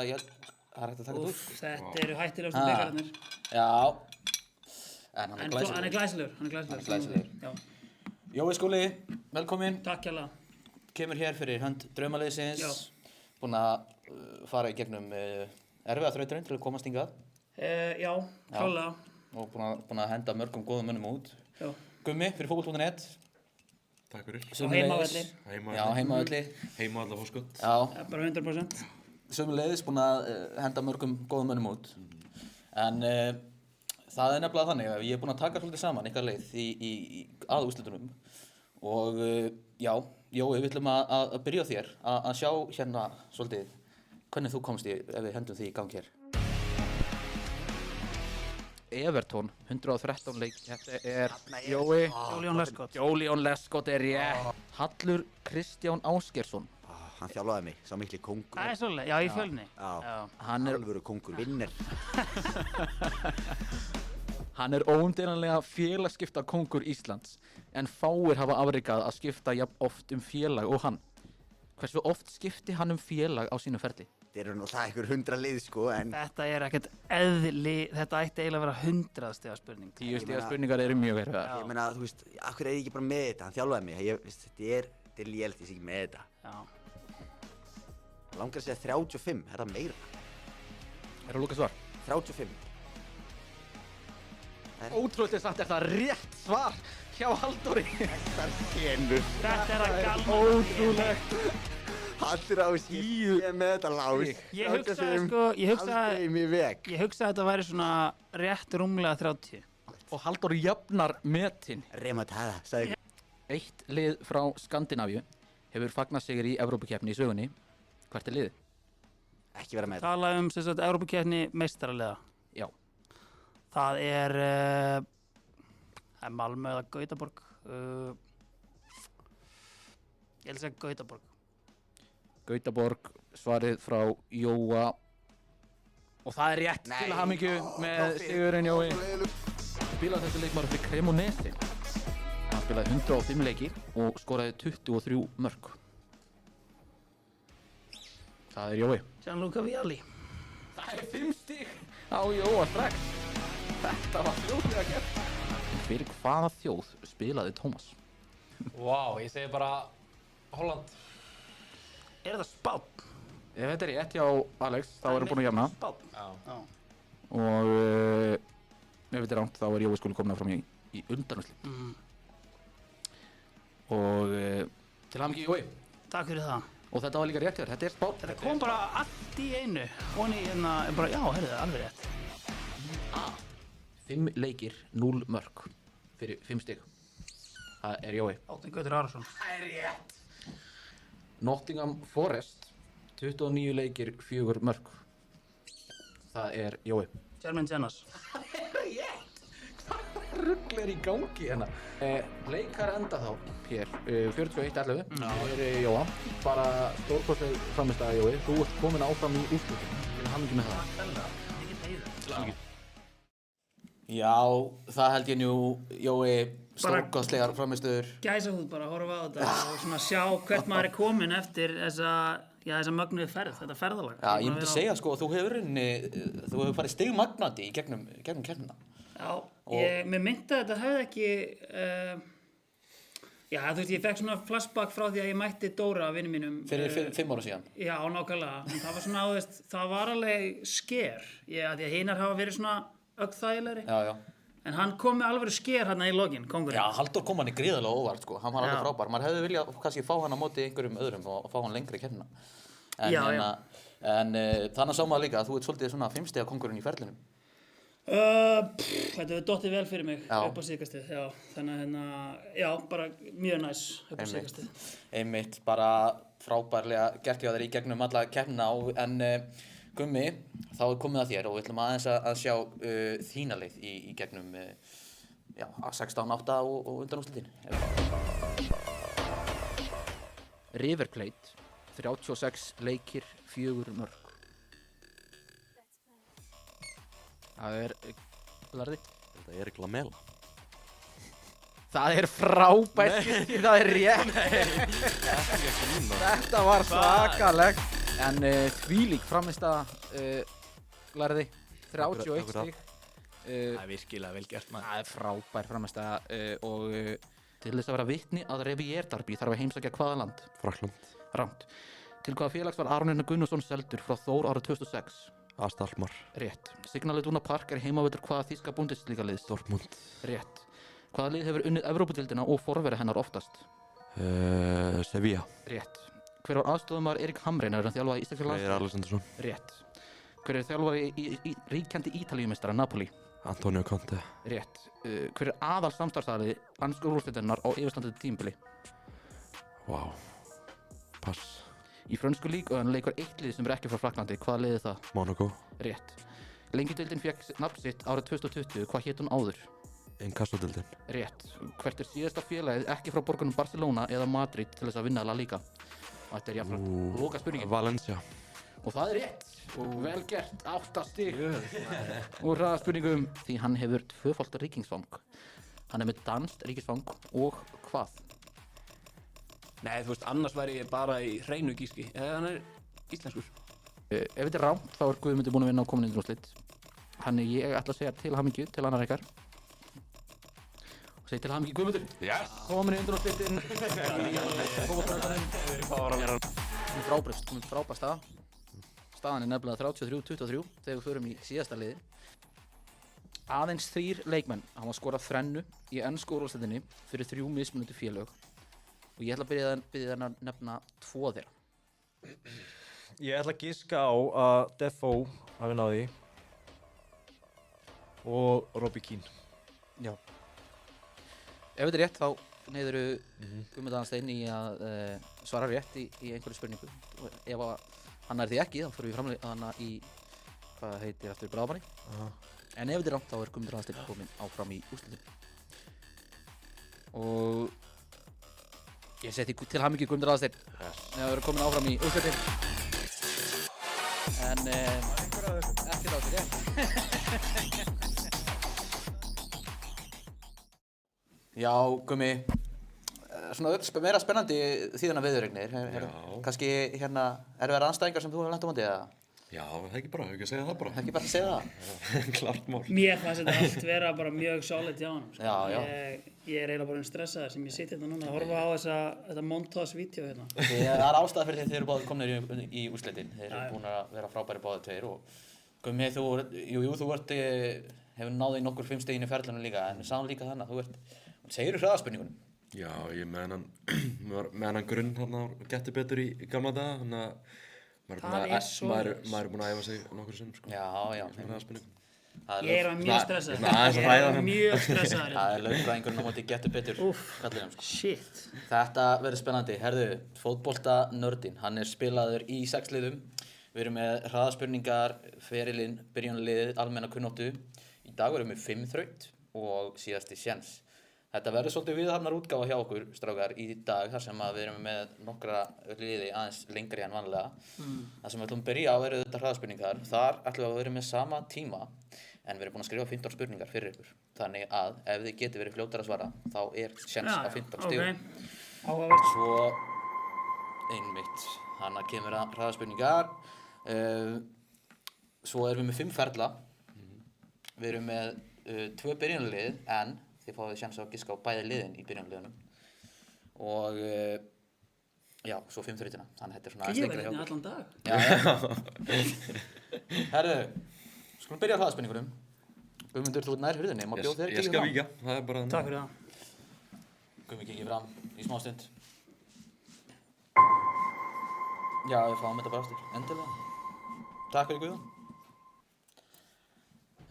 held að það hægt að taka út. Þetta eru hættilegustu byggararnir. Já. En hann er glæsilegur. Já. Jói Skúli, velkomin. Takk hérlega. Kemur hér fyrir hönd draumaliðsins. Já. Búinn að fara í gegnum erfiða þrauturinn til að komast hingað. Já, klálega. Og búinn að henda mörgum góðum mönnum út. Já. Gummi fyrir fótbolti.net. Takk fyrir. Og heimavelli. Já, heimavelli. Heimavelli fórskott. Já. Bara 100%. Sömuleiðis búinn að henda mörgum góðum mönnum út. En það er nefnilega þannig að ég er búinn að taka svolítið saman ykkar leið í aðúrslitunum. Og já, Jói, við ætlum að byrja á þér að sjá hérna svolítið hvernig þú komst ef við hendum því í gang hér. Everton, 113 leik, þetta er Jói. Julian Lescott er rétt. Hallur Kristján Ásgeirsson. Hann þjálfaði mig, sá mikli kóngur. Það er svolítið, já, í Fjölni. Já, hann er alvöru kóngur, vinner. Hann er óumdeilanlega félagsskipta kóngur Íslands, en fáir hafa afrekað að skipta jafn oft félag og hann. Hversu oft skipti hann félag á sínu ferli? Það eru það einhver 100 lið, sko, en... Þetta er ekkert þetta ætti eiginlega að vera 100 stiga spurning. 10 stiga spurningar eru mjög erfiðar. Ég meina, þú veist, af hverju er ég ekki bara með þetta? Hann þjálfaði mig, þetta er lélegt, ég sé ekki með þetta. Já. Langar að segja 35, er það meira? Er það lúka svar? 35. Ótrúlega samt er það rétt svar hjá Halldóri. Þessar senur. Þetta er að galma. Ótrúlegt. Haldur á síðu. Ég er með þetta lás. Ég hugsaði að þetta væri svona rétt rúmlega 30. Og Halldór jafnar metin. Remontada, sagði ég. Eitt lið frá Skandinavíu hefur fagnað sigri í Evrópukeppni í sögunni. Hvert er liðið? Ekki vera með þetta. Tala sem sagt Evrópukeppni meistaraliða. Já. Það er Malmö eða Gautaborg. Ég vil segja Gautaborg. Gautaborg, svarið frá Jóa. Og það er rétt til hamingju með sigurinn Jói. Spilaði þessi leikmaður fyrir Cremonese. Hann spilaði 105 leiki og skoraði 23 mörk. Það er Jói. Gianluca Vialli. Það er 5 stig á Jóa strax. Þetta var fljótlega gert. Fyrir hvaða þjóð spilaði Tómas? Vá, ég segi bara Holland. Er það Spánn? Ef þetta er rétt hjá Alex, þá erum við búin að jafna. Spánn. Já. Og ef þetta er rangt, þá er Jói skuli komin áfram í undanúrslit. Og til hamingju Jói. Takk fyrir það. Og þetta var líka rétt hjá þér, þetta er Spánn. Þetta kom bara allt í einu. Honi bara, já, heyrðu það, alveg rétt. 5 leikir, 0 mörk fyrir 5 stig. Það er Jói. Átni Gautur Arason. Það er rétt. Nottingham Forest, 29 leikir, 4 mörk. Það er Jói. Jermaine Jenas. Það er rétt. Hvað rugl er í gangi hérna? Leikar enda þá hér, 41-11. Það er Jóa. Bara stórkostleg frammistaða Jói. Þú ert komin áfram í úrslitum. Hamingju með það. Já, það held ég nú, Jói, stórkostlegar framistöður. Gæsahúð bara að horfa á þetta og svona sjá hvert maður er komin eftir þessa mögnuðu ferð, þetta ferðalag. Já, ég myndi segja sko, þú hefur farið stigmagnandi í gegnum keppnina. Já, mér myndi að þetta hefði ekki, já, þú veist, ég fekk svona flashback frá því að ég mætti Dóra, vinnu mínum. Fyrir 5 ára síðan. Já, nákvæmlega, en það var svona, þú veist, það var alveg sker, því að hinar hafa verið svona öggþægilegri. Já. En hann kom með alvöru sker hérna í lokin, kóngurinn. Já, Halldór kom hann í gríðarlega óvart, sko. Hann var alveg frábær. Maður hefði viljað kannski fá hann á móti einhverjum öðrum og fá hann lengri í keppnina. En þannig sá maður líka að þú ert svolítið svona 5 stiga kóngurinn í ferlinum. Þetta hefur dottið vel fyrir mig upp á síðkastið, já. Þannig já, bara mjög næs upp á síðkastið. Einmitt, bara frábærlega gert hjá þér í gegnum alla keppnina en Gummi, þá er komið að þér og við ætlum aðeins að sjá þína leið í gegnum 16-8 og undanúrslitin. River Plate, 36 leikir, 4 mörk. Það er Larði. Þetta er Lamela. Það er frábært, það er rétt. Þetta var svakalegt. En þvílík frammistaða lærði 31 stig. Það er virkilega vel gert maður. Það er frábær frammistaða og til þess að vera vitni að Revier Derby þarf að heimsækja hvaða land? Frakkland. Rangt. Til hvaða félags var Aron Einar Gunnarsson seldur frá Þór árið 2006? Astalmar. Rétt. Signal Iduna Park er heimavöllur hvaða þýska Bundesliga liðs? Dortmund. Rétt. Hvaða lið hefur unnið Evrópudeildina og forveri hennar oftast? Sevilla. Rétt. Hver var aðstoðarmaður Erik Hamrén er hann þjálfaði íslenska Freyr landsliðið? Alexandersson. Rétt. Hver er þjálfari í ríkjandi Ítalíumeistara Napoli? Antonio Conte. Rétt. Hver er aðal samstarfsaðili ensku úrvalsdeildarinnar á yfirstandandi tímabili? Vá. Pass. Í frönsku líkön leikur eitt lið sem er ekki frá Frakklandi. Hvaða lið er það? Monaco. Rétt. Lengjudeildin fékk nafn sitt árið 2020. Hvað hét hún áður? Inkasso-deildin. Rétt. Hvert er síðasta félagið ekki frá borgunum Barcelona eða Madrid til þess að vinna La Liga? Og þetta er jafnframt loka spurningin. Valencia. Og það er rétt. Vel gert. 8 stig. Úr hraðaspurningum því hann hefur tvöfalt ríkingsfang. Hann er með danskt ríkingsfang og hvað? Nei, þú veist, annars væri ég bara í hreinu gíski. Eða hann er íslenskur. Ef þetta er rámt þá er Guðmundur búinn að vinna á komin undanúrslit. Þannig ég ætla að segja til hamingju til annar ykkar. Og segi til hamingju Guðmundur. Yes! Komin í undanúrslitin. Komin frábær staða. Staðan er nefnilega 33-23 þegar við förum í síðasta liði. Aðeins 3 leikmenn hafa skorað þrennu í ensku úrvalsdeildinni fyrir 3 mismunandi félög. Og ég ætla að byrja að nefna 2 þeirra. Ég ætla að giska á að Defoe hafi náð því og Robbie Keane. Já. Ef þetta er rétt þá neyðuru Guðmund Aðalstein í að svara rétt í einhverju spurningu. Og ef hann er því ekki þá fyrir við framlega hana í hvað heitir aftur bráðbanni. En ef þetta er rámt þá er Guðmund Aðalstein komin áfram í úrslitin. Og ég seti til hamingju Guðmundur Aðalsteinn með að vera komin áfram í úrslitin. En ekki þá til rétt. Já, Gummi, svona meira spennandi þíðana viðuregnir. Kannski hérna erfiðar andstæðingar sem þú hefur lent á móti eða? Já, það er ekki bara, hefur ekki að segja það bara. Ekki bara að segja það? Klart mál. Mér fannst þetta allt vera bara mjög solid hjá hann. Sko. Já. Ég er eiginlega bara stressaður sem ég sitt hérna núna að horfa á þetta montage-vídeó hérna. Það er ástæða fyrir því þeir eru báðir komnir í úrslitin. Þeir eru búin að vera frábæri báðir tveir og Gummi, þú hefur náð í nokkur 5 stigin í ferlunum líka en sáum líka þannig að þú segir hraðaspurningunum. Já, ég með hennan grunn hérna getur betur í gamla daga, þannig að maður er búinn að æfa sig nokkur sinnum sko. Já. Ég er mjög stressaður. Mjög stressaður. Það er lögfræðingurinn á móti getur betur. Kallinum sko. Shit. Þetta verður spennandi. Herðu, fótbolta-nördin, hann er spilaður í 6 liðum. Við erum með hraðaspurningar, ferilinn, byrjunarliðið, almenna kunnáttu. Í dag erum við 5 þraut og síðasti séns. Þetta verður svolítið viðhafnar útgáfa hjá okkur, strákar, í dag þar sem við erum með nokkra liði aðeins lengri en vanlega. Það sem við ætlum að byrja á eru þetta hraðaspurningar. Þar ætlum við að vera með sama tíma en við erum búin að skrifa 15 spurningar fyrir ykkur. Þannig að ef þið geti verið fljótar að svara, þá er séns á 15 stigum. Áhugavert. Svo einmitt, hana kemur að hraðaspurningar. Svo erum við með 5 ferla. Við erum með 2 byrjunarlið en þið fáið sjans að giska á bæði liðin í byrjunarliðunum. Og já, svo 5 þrautina. Þannig að þetta er svona Ég verði hérna allan dag. Já. Herðu, skulum byrja á hraðaspurningunum. Guðmundur, þú ert nær hurðinni. Má bjóða þér Ég skal víkja, það er bara Takk fyrir það. Guðmi kikið fram í smá stund. Já, við fáum þetta bara aftur. Endilega. Takk fyrir Guðjón.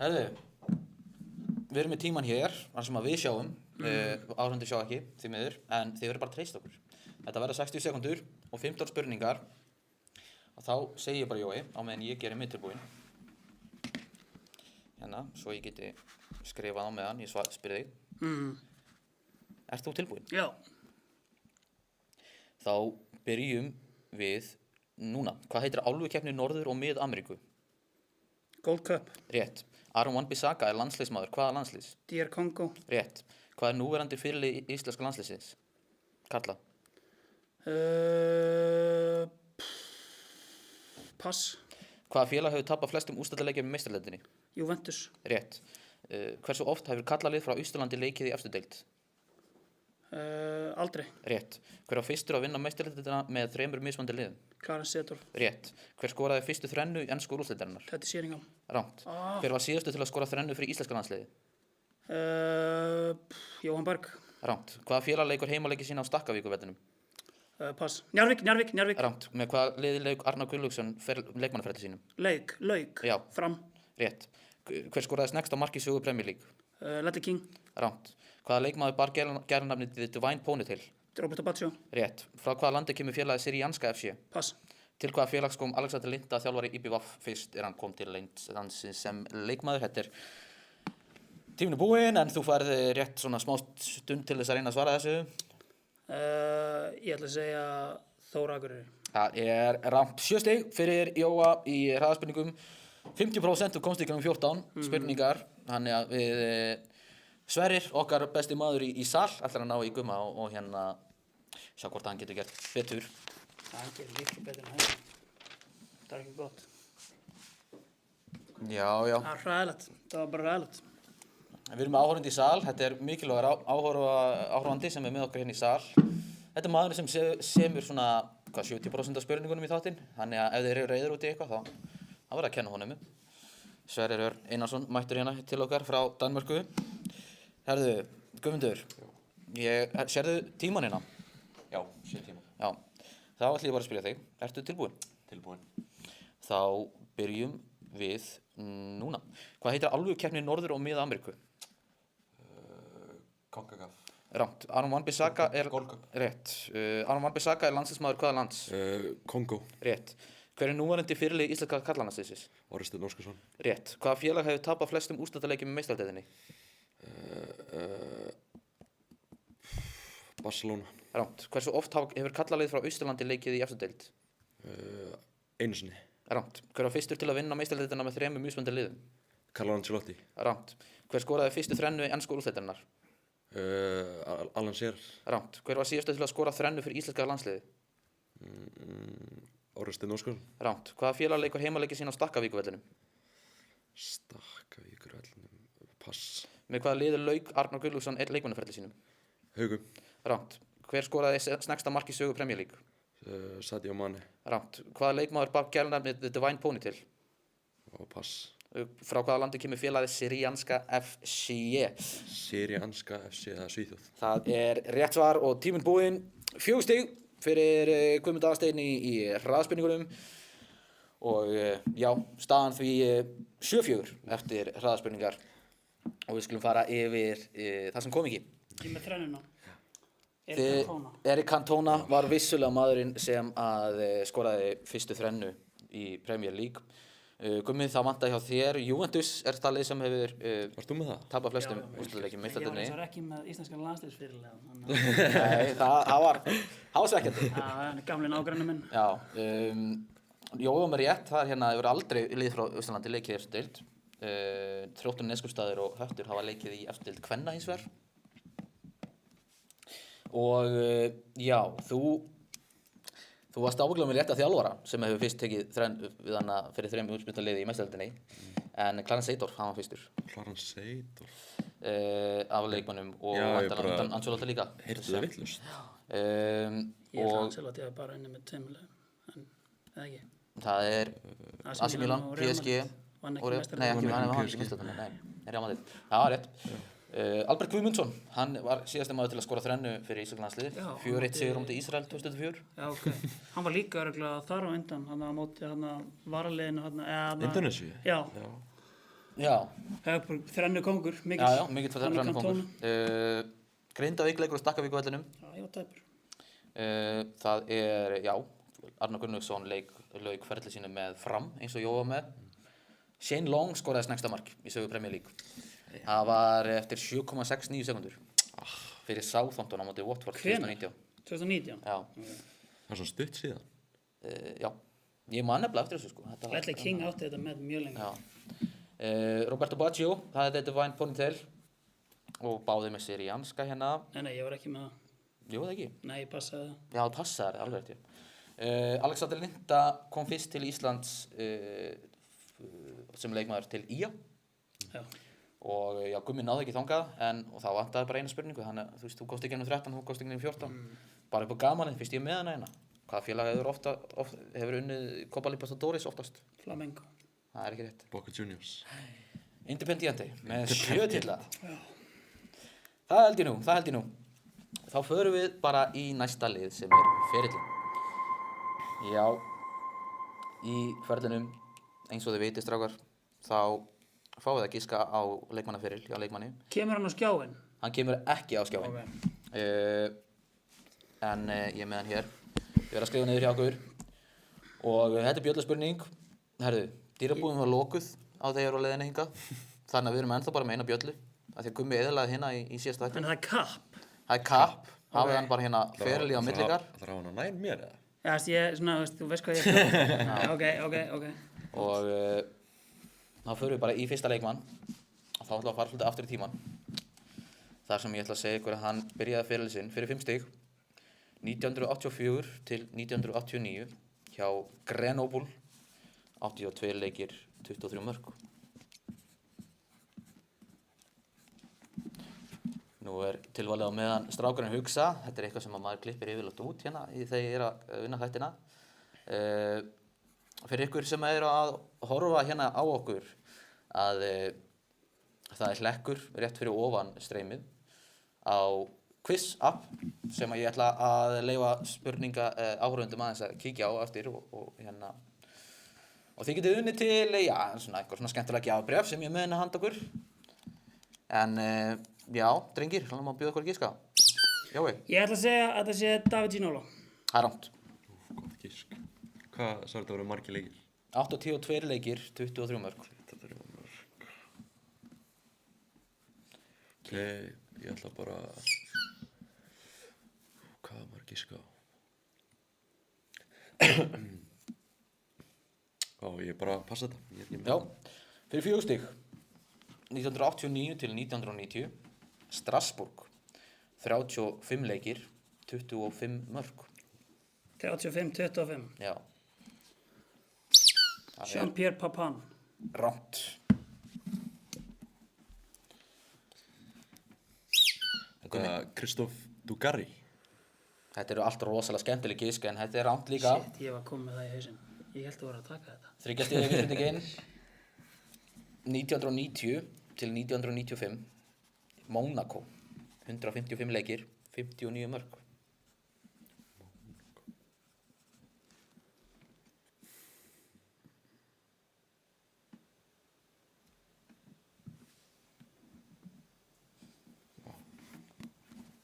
Herðu, við erum með tíman hér, þar sem að við sjáum, áhorfendur sjá ekki, því miður, en þið verður bara að treysta okkur. Þetta verður 60 sekúndur og 15 spurningar. Og þá segi ég bara Jói, á meðan ég gerir mig tilbúinn. Hérna, svo ég geti skrifað á meðan, ég spyr þig. Ert þú tilbúinn? Já. Þá byrjum við núna. Hvað heitir álfukeppni Norður- og Mið-Ameríku? Gold Cup. Rétt. Aaron Wan-Bissaka er landsliðsmaður. Hvaða landsliðs? DR Congo. Rétt. Hvað er núverandi fyrirliði íslenska landsliðsins? Karla. Pass. Hvaða félag hefur tapað flestum úrslitaleikjum í meistardeildinni? Juventus. Rétt. Hversu oft hefur karlalið frá Austurlandi leikið í efstu deild? Aldrei. Rétt. Hver var fyrstur að vinna meistardeildina með 3 mismunandi liðum? Clarence Seedorf. Rétt. Hver skoraði fyrstu þrennu í ensku úrslitarinnar? Teddy Sheringham. Rangt. Hver var síðastu til að skora þrennu fyrir íslenska landsliðið? Jóhann Berg. Rangt. Hvaða félag leikur heimaleiki sína á Stakkavíkurvellinum? Pass. Njarðvík. Rangt. Með hvaða liði leik Arnar Gunnlaugsson leikmannaferli sínum? Lauk. Já. Fram. Rétt. Hver skoraði snegst á mark í sögu Premier League? Ledley King. Rangt. Hvaða leikmaður bar gælunafnið The Divine Ponytail? Roberto Baggio. Rétt. Frá hvaða landi kemur félagið Syrianska FC? Pass. Til hvaða félags kom Alexander Linda þjálfari IBVF fyrst hann kom til landsins sem leikmaður? Þetta tíminn búinn en þú færð rétt svona smá stund til þess að reyna að svara þessu. Ég ætla að segja Þór Akureyri. Það rangt. 7 stig fyrir Jóa í hraðaspurningum. 50% og komst í gangum 14 spurningar. Þannig að við Sverrir, okkar besti maður í sal, ætlar að ná í gumma og hérna sjá hvort hann getur gert betur. Hann getur líka betur en þetta. Það ekki gott. Já. Það var ræðilegt. Það var bara ræðilegt. Við erum með áhorfandi í sal. Þetta mikilvægur áhorfandi sem með okkur hérna í sal. Þetta maður sem semur svona 70% af spurningunum í þáttinn. Þannig að ef þeir eru reiður út í eitthvað þá verður að kenna honum. Sverrir Örn Einarsson mættur hérna til okkar frá Danmörku. Herðu, Guðmundur, sérðu tímann hérna? Já, sé tíma. Já, þá ætlum ég bara að spyrja þig, ertu tilbúin? Tilbúin. Þá byrjum við núna. Hvað heitir alvörukeppni Norður- og Mið-Ameríku? CONCACAF. Rangt. Aron Wan-Bissaka Gold Cup. Rétt. Aron Wan-Bissaka landsliðsmaður hvaða lands? Kongo. Rétt. Hver núverandi fyrirliði íslenska karlalandsliðsins? Orri Steinn Óskarsson. Rétt. Hvaða félag hefur tapað flestum úrslitaleikjum í meistaradeildinni? Barcelona. Rangt. Hversu oft hefur karlalið frá Austurlandi leikið í efstu deild? Einu sinni. Rangt. Hver var fyrstur til að vinna meistaradeildina með 3 mismunandi liðum? Carlo Ancelotti. Rangt. Hver skoraði fyrstu þrennu í ensku úrslitarinnar? Alan Shearer. Rangt. Hver var síðastu til að skora þrennu fyrir íslenska landsliðið? Orri Steinn Óskarsson. Rangt. Hvaða félag leikur heimaleiki sína á Stakkavíkurvellinum? Stakkavíkurvellinum. Pass. Með hvaða liði lauk Arnar Gunnlaugsson leikmannaferli sínum? Haugum. Rangt. Hver skoraði snegsta mark í sögu Premier League? Sadio Mane. Rangt. Hvaða leikmaður bar gælunafnið The Divine Ponytail? Og pass. Frá hvaða landi kemur félagið Syrianska FC? Syrianska FC, það Svíþjóð. Það rétt svar og tíminn búinn. 4 stig fyrir Guðmund Aðalsteinn í hraðaspurningunum. Og já, staðan því 7-4 eftir hraðaspurningar. Og við skulum fara yfir það sem kom ekki. Ég með þrennuna. Erik Cantona var vissulega maðurinn sem að skoraði fyrstu þrennu í Premier League. Guðmund, það vantar hjá þér. Juventus það lið sem hefur Varst þú með það? tapað flestum úrslitaleikjum í meistaradeildinni. Ég var ekki með íslenskan landsliðsfyrirliða. Nei, það var svekkjandi. Það er gamli nágranni minn. Já, Jóa með rétt, það hérna hefur aldrei lið frá Austurlandi leikið í efstu deild. Þróttur Neskaupstaður og Höttur hafa leikið í efstu deild kvenna hins vegar. Og já, þú varst ábygglega með rétta þjálfara sem hefur fyrst tekið við hana fyrir 3 úrslitaliði í meistaradeildinni. En Clarence Seedorf, hann var fyrstur. Clarence Seedorf. Af leikmönnum og bara Ancelotti líka. Heyrðu það vitlaust. Ég held að Ancelotti var bara inni með 2 liðum, en eða ekki. Það AC Milan, PSG Vann og ekki Nei, meistaradeildina. hann var ekki meistaradeildina, nei, Real Madrid. Það var rétt. Albert Guðmundsson, hann var síðasti maður til að skora þrennu fyrir íslenska landsliðið. 4-1 sigur á móti Ísrael 2004. Já, ok. Hann var líka örugglega þar á undan, hann á móti varaliðinu Indonésiu? Já. Já. Þrennu kongur, mikill. Já, mikill þrennu kongur. Grindavík leikur á Stakkavíkurvellinum. Já, ég var tæpur. Það já, Arnar Gunnlaugsson lauk ferli sínu með Fram eins og Jóa með. Shane Long skoraði snegsta mark í sögu Premier League. Það var eftir 7,69 sekundur fyrir Southampton á móti Watford 2019. 2019? Já. Það er svo stutt síðan. Já, ég man nefnilega eftir þessu sko. Ledley King átti þetta með mjög lengi. Já. Roberto Baggio, það er þetta Divine Ponytail og báði með Syrianska hérna. Nei, ég var ekki með það. Jú, það ekki? Nei, ég passaði það. Já, það passaði alveg rétt. Alexander Linda kom fyrst til Íslands sem leikmaður til IA. Já. Og já, Gummi náði ekki þangað og þá vantaði bara eina spurningu. Þannig að þú komst ekki inn 13, þú komst ekki inn 14. Bara upp á gamanið, fyrst ég með hana hérna. Hvaða félag hefur unnið Copa Libertadores oftast? Flamengo. Það er ekki rétt. Boca Juniors. Independiente með 7 titla. Það held ég nú. Þá förum við bara í næsta lið sem ferillinn. Já, í ferlinum, eins og þið vitið strákar, þá fáið að giska á leikmannaferill hjá leikmanni. Kemur hann á skjáinn? Hann kemur ekki á skjáinn. Okay. En ég er með hann hér. Ég verð að skrifa niður hjá okkur. Og þetta er bjöllaspurning. Herðu, dýrabúðin var lokuð á þegar á leiðinni hingað. Þannig að við erum ennþá bara með eina bjöllu. Af því að Gummi eyðilagði hérna í síðasta þætti. En það er kapp? Það er kapp. Hafið hann bara hérna feril í á millikar. Það er á hana nær mér eða? Já, þú veist hvað ég er. Ok. Og þá förum við bara í fyrsta leikmann. Og þá ætlum við að fara svolítið aftur í tímann. Þar sem ég ætla að segja ykkur að hann byrjaði ferilinn sinn fyrir 5 stig. 1984 til 1989 hjá Grenoble. 82 leikir, 23 mörk. Nú er tilvalið á meðan strákurinn hugsa. Þetta er eitthvað sem að maður klippir yfirleitt út hérna þegar ég er að vinna þættina. Fyrir ykkur sem eru að horfa hérna á okkur að það er hlekkur rétt fyrir ofan streymið á quiz app sem að ég ætla að leyfa áhorfendum aðeins að kíkja á eftir og þið getið unnið til eitthvað svona skemmtilega gjafabréf sem ég með henni handa okkur. En já, drengir, svona má bjóða okkur að giska. Jói. Ég ætla að segja að það sé David Ginola. Það er rangt. Gott gisk. Hvað sagði þetta voru margir leikir? 82 leikir, 23 mörk. 23 mörk. Ok, ég ætla bara... Hvað maður giska á? Ég bara passa þetta. Já, fyrir 4 stig. 1989 til 1990. Strasbourg. 35 leikir, 25 mörk. 35-25. Já. Jean-Pierre Papin. Rangt. Þetta er Christophe Dugarry. Þetta eru allt rosalega skemmtileg gisk en þetta er rangt líka. Shit, ég var komið með það í hausinn. Ég held að vera að taka þetta. 3 stiga vísbendingin. 1990 til 1995. Monaco. 155 leikir, 59 mörk.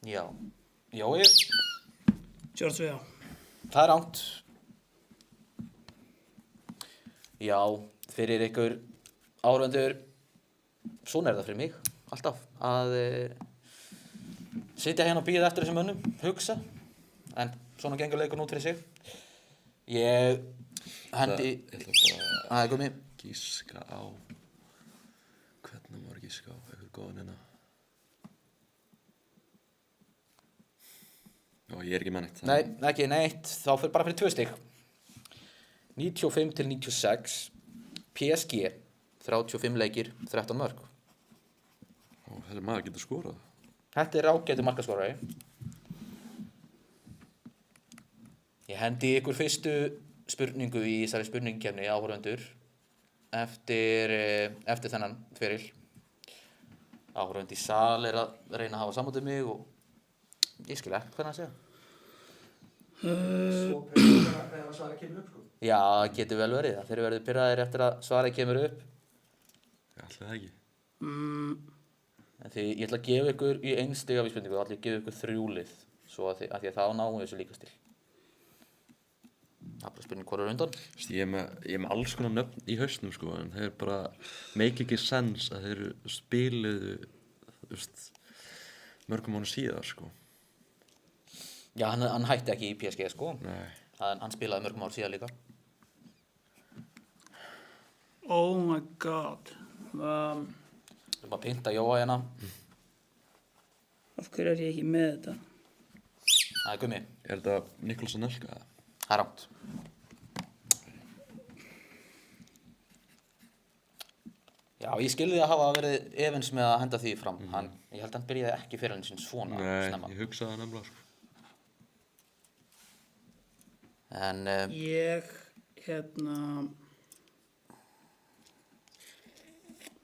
Já. Jói. George Weah. Það er rangt. Já, fyrir ykkur áhorfendur, svona er það fyrir mig, alltaf, að sitja hérna og bíða eftir þessum mönnum, hugsa, en svona gengur leikur út fyrir sig. Ég hendi... Ég ætla bara Það er Gummi. Gíska á... Hvernig maður gíska á eitthvað góðan hérna? Já, ég er ekki með neitt. Nei, ekki neitt, þá fyrir bara fyrir 2 stig. 95 til 96, PSG, 35 leikir, 13 mörk. Þessi maður getur skorað. Þetta er ágætur markaskorari. Ég hendi ykkur fyrstu spurningu í þessari spurningkeppni áhorfendur eftir þennan feril. Áhorfend í sal er að reyna að hafa samúð mig og ég skil ekki hvernig að segja. Svo pirraður ef svarið kemur upp, sko. Já, það getur vel verið. Þeir verður pirraðir eftir að svarið kemur upp. Já, alltaf það ekki. En því ég ætla að gefa ykkur í 1 stiga vísbendingu, þá ætla ég að gefa ykkur 3 lið. Svo að því að þá náum við þessu líka til. Það er bara spurning hvor er undan. Ég er með alls konar nöfn í hausnum, sko, en þeir bara make ekki sense að þeir spiluðu, mörgum mánuð síðar, sko. Já, hann hætti ekki í PSG, sko. Nei. Hann spilaði mörgum ár síðan líka. Oh my god. Við erum að pynta Jóa hérna. Af hverju er ég ekki með þetta? Það er Gummi. Er þetta Niklas Anelka? Það er rangt. Já, ég skilði að hafa verið efins með að henda því fram. Ég held að hann byrjaði ekki fyrir hann sinn svona snemma. Nei, ég hugsaði það nefnilega, sko. En, Ég,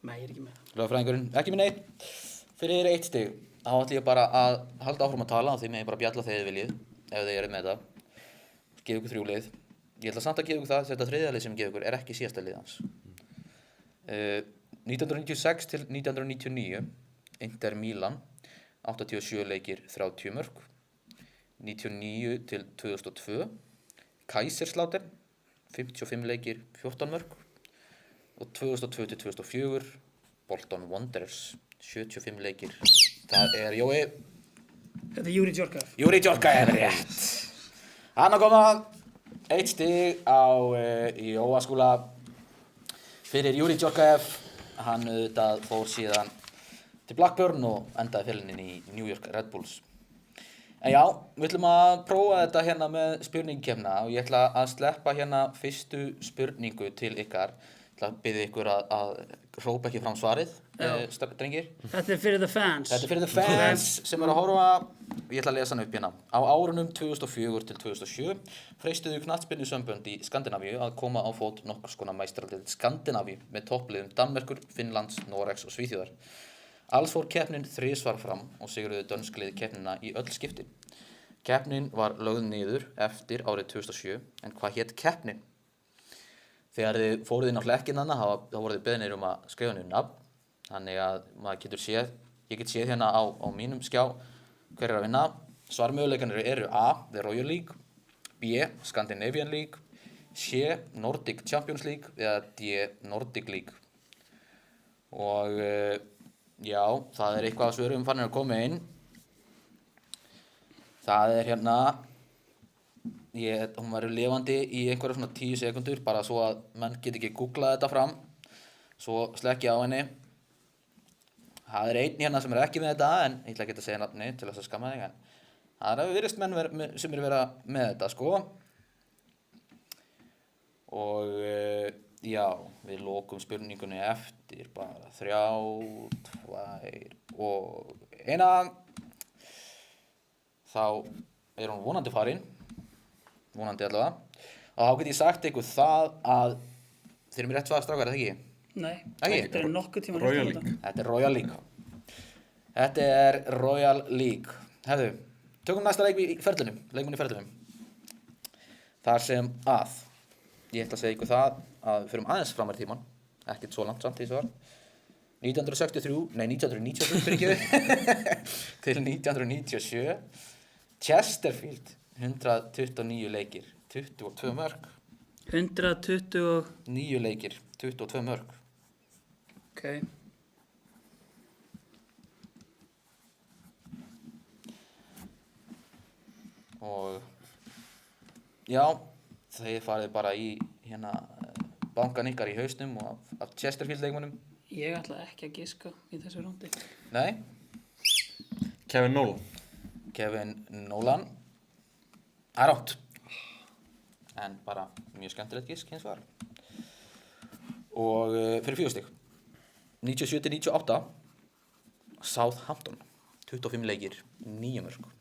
Nei, ég er ekki með. lögfræðingurinn, ekki með neitt. Fyrir 1 stig, þá ætlum ég bara að halda áfram að tala og þið megið bara bjalla þegar þið viljið, ef þið eru með þetta. Gefa ykkur 3 lið. Ég ætla samt að gefa ykkur það, þetta 3. lið sem ég gefa ykkur er ekki síðasta lið hans. 1996 til 1999, Inter Milan, 87 leikir, 30 mörk. 99 til 2002, Kaiserslautern, 55 leikir, 14 mörk. Og 2002 til 2004, Bolton Wanderers, 75 leikir. Það er Jói. Þetta er Júri Djorkaeff. Júri Djorkaeff, rétt. Hann að koma 1 stig á Jóa skúla fyrir Júri Djorkaeff. Hann auðvitað fór síðan til Blackburn og endaði ferilinn í New York Red Bulls. En já, við ætlum að prófa þetta hérna með spurningkeppnina og ég ætla að sleppa hérna fyrstu spurningu til ykkar. Ég ætla að biðja ykkur að hrópa ekki fram svarið, drengir. Þetta er fyrir the fans. Þetta er fyrir the fans sem eru að horfa. Ég ætla að lesa hann upp hérna. Á árunum 2004 til 2007 freistuðu knattspyrnusambönd í Skandinavíu að koma á fót nokkurs konar meistaradeildar Skandinavíu með toppliðum Danmerkur, Finnlands, Noregs og Svíþjóðar. Alls fór keppnin 3 fram og sigruðu dönsk lið keppnina í öll skipti. Keppnin var lögð niður eftir árið 2007, en hvað hét keppnin? Þegar þið fóruð inn á hlekkinnana þá voruð þið beðnir að skrifa niður nafn. Þannig að maður getur séð, ég get séð hérna á mínum skjá hver er að vinna. Svarmöguleikarnir eru A, The Royal League, B, Scandinavian League, C, Nordic Champions League eða D, Nordic League. Og já, það er eitthvað að svörum farin að koma inn. Það er hérna, hún verður lifandi í einhverja svona 10 sekundur bara svo að menn get ekki googlað þetta fram. Svo slekk ég á henni. Það er einn hérna sem er ekki með þetta en ég ætla ekki að segja nafni til þess að skamma þig en það er virðist menn sem eru vera með þetta sko. Og já, við lokum spurningunni eftir bara 3, 2 og 1. Þá er hún vonandi farin, vonandi allavega. Og þá get ég sagt ykkur það að þeir eru mér rétt svar strákar, er það ekki? Nei, Ekki? þetta er nokkuð tíma Royal þetta. Þetta er Royal League. Þetta er Royal League. Hefðu, tökum næsta leikmann í ferlinum. Þar sem að, ég ætla að segja ykkur það að við förum aðeins framar í tímann, ekkert svo langt samt í svar. 1993 fyrir til 1997. Chesterfield, 129 leikir, 22 mörk. 129 leikir, 22 mörk. Ok. Og já, þeir farið bara í hérna bankan ykkar í hausnum og af Chesterfield leikmönnum. Ég ætla ekki að giska í þessu rándi. Nei, Kevin Nolan. Kevin Nolan. Það er rátt. En bara mjög skemmtilegt gisk hins vegar. Og fyrir 4 stig. 97-98. Southampton. 25 leikir, 9 mörk.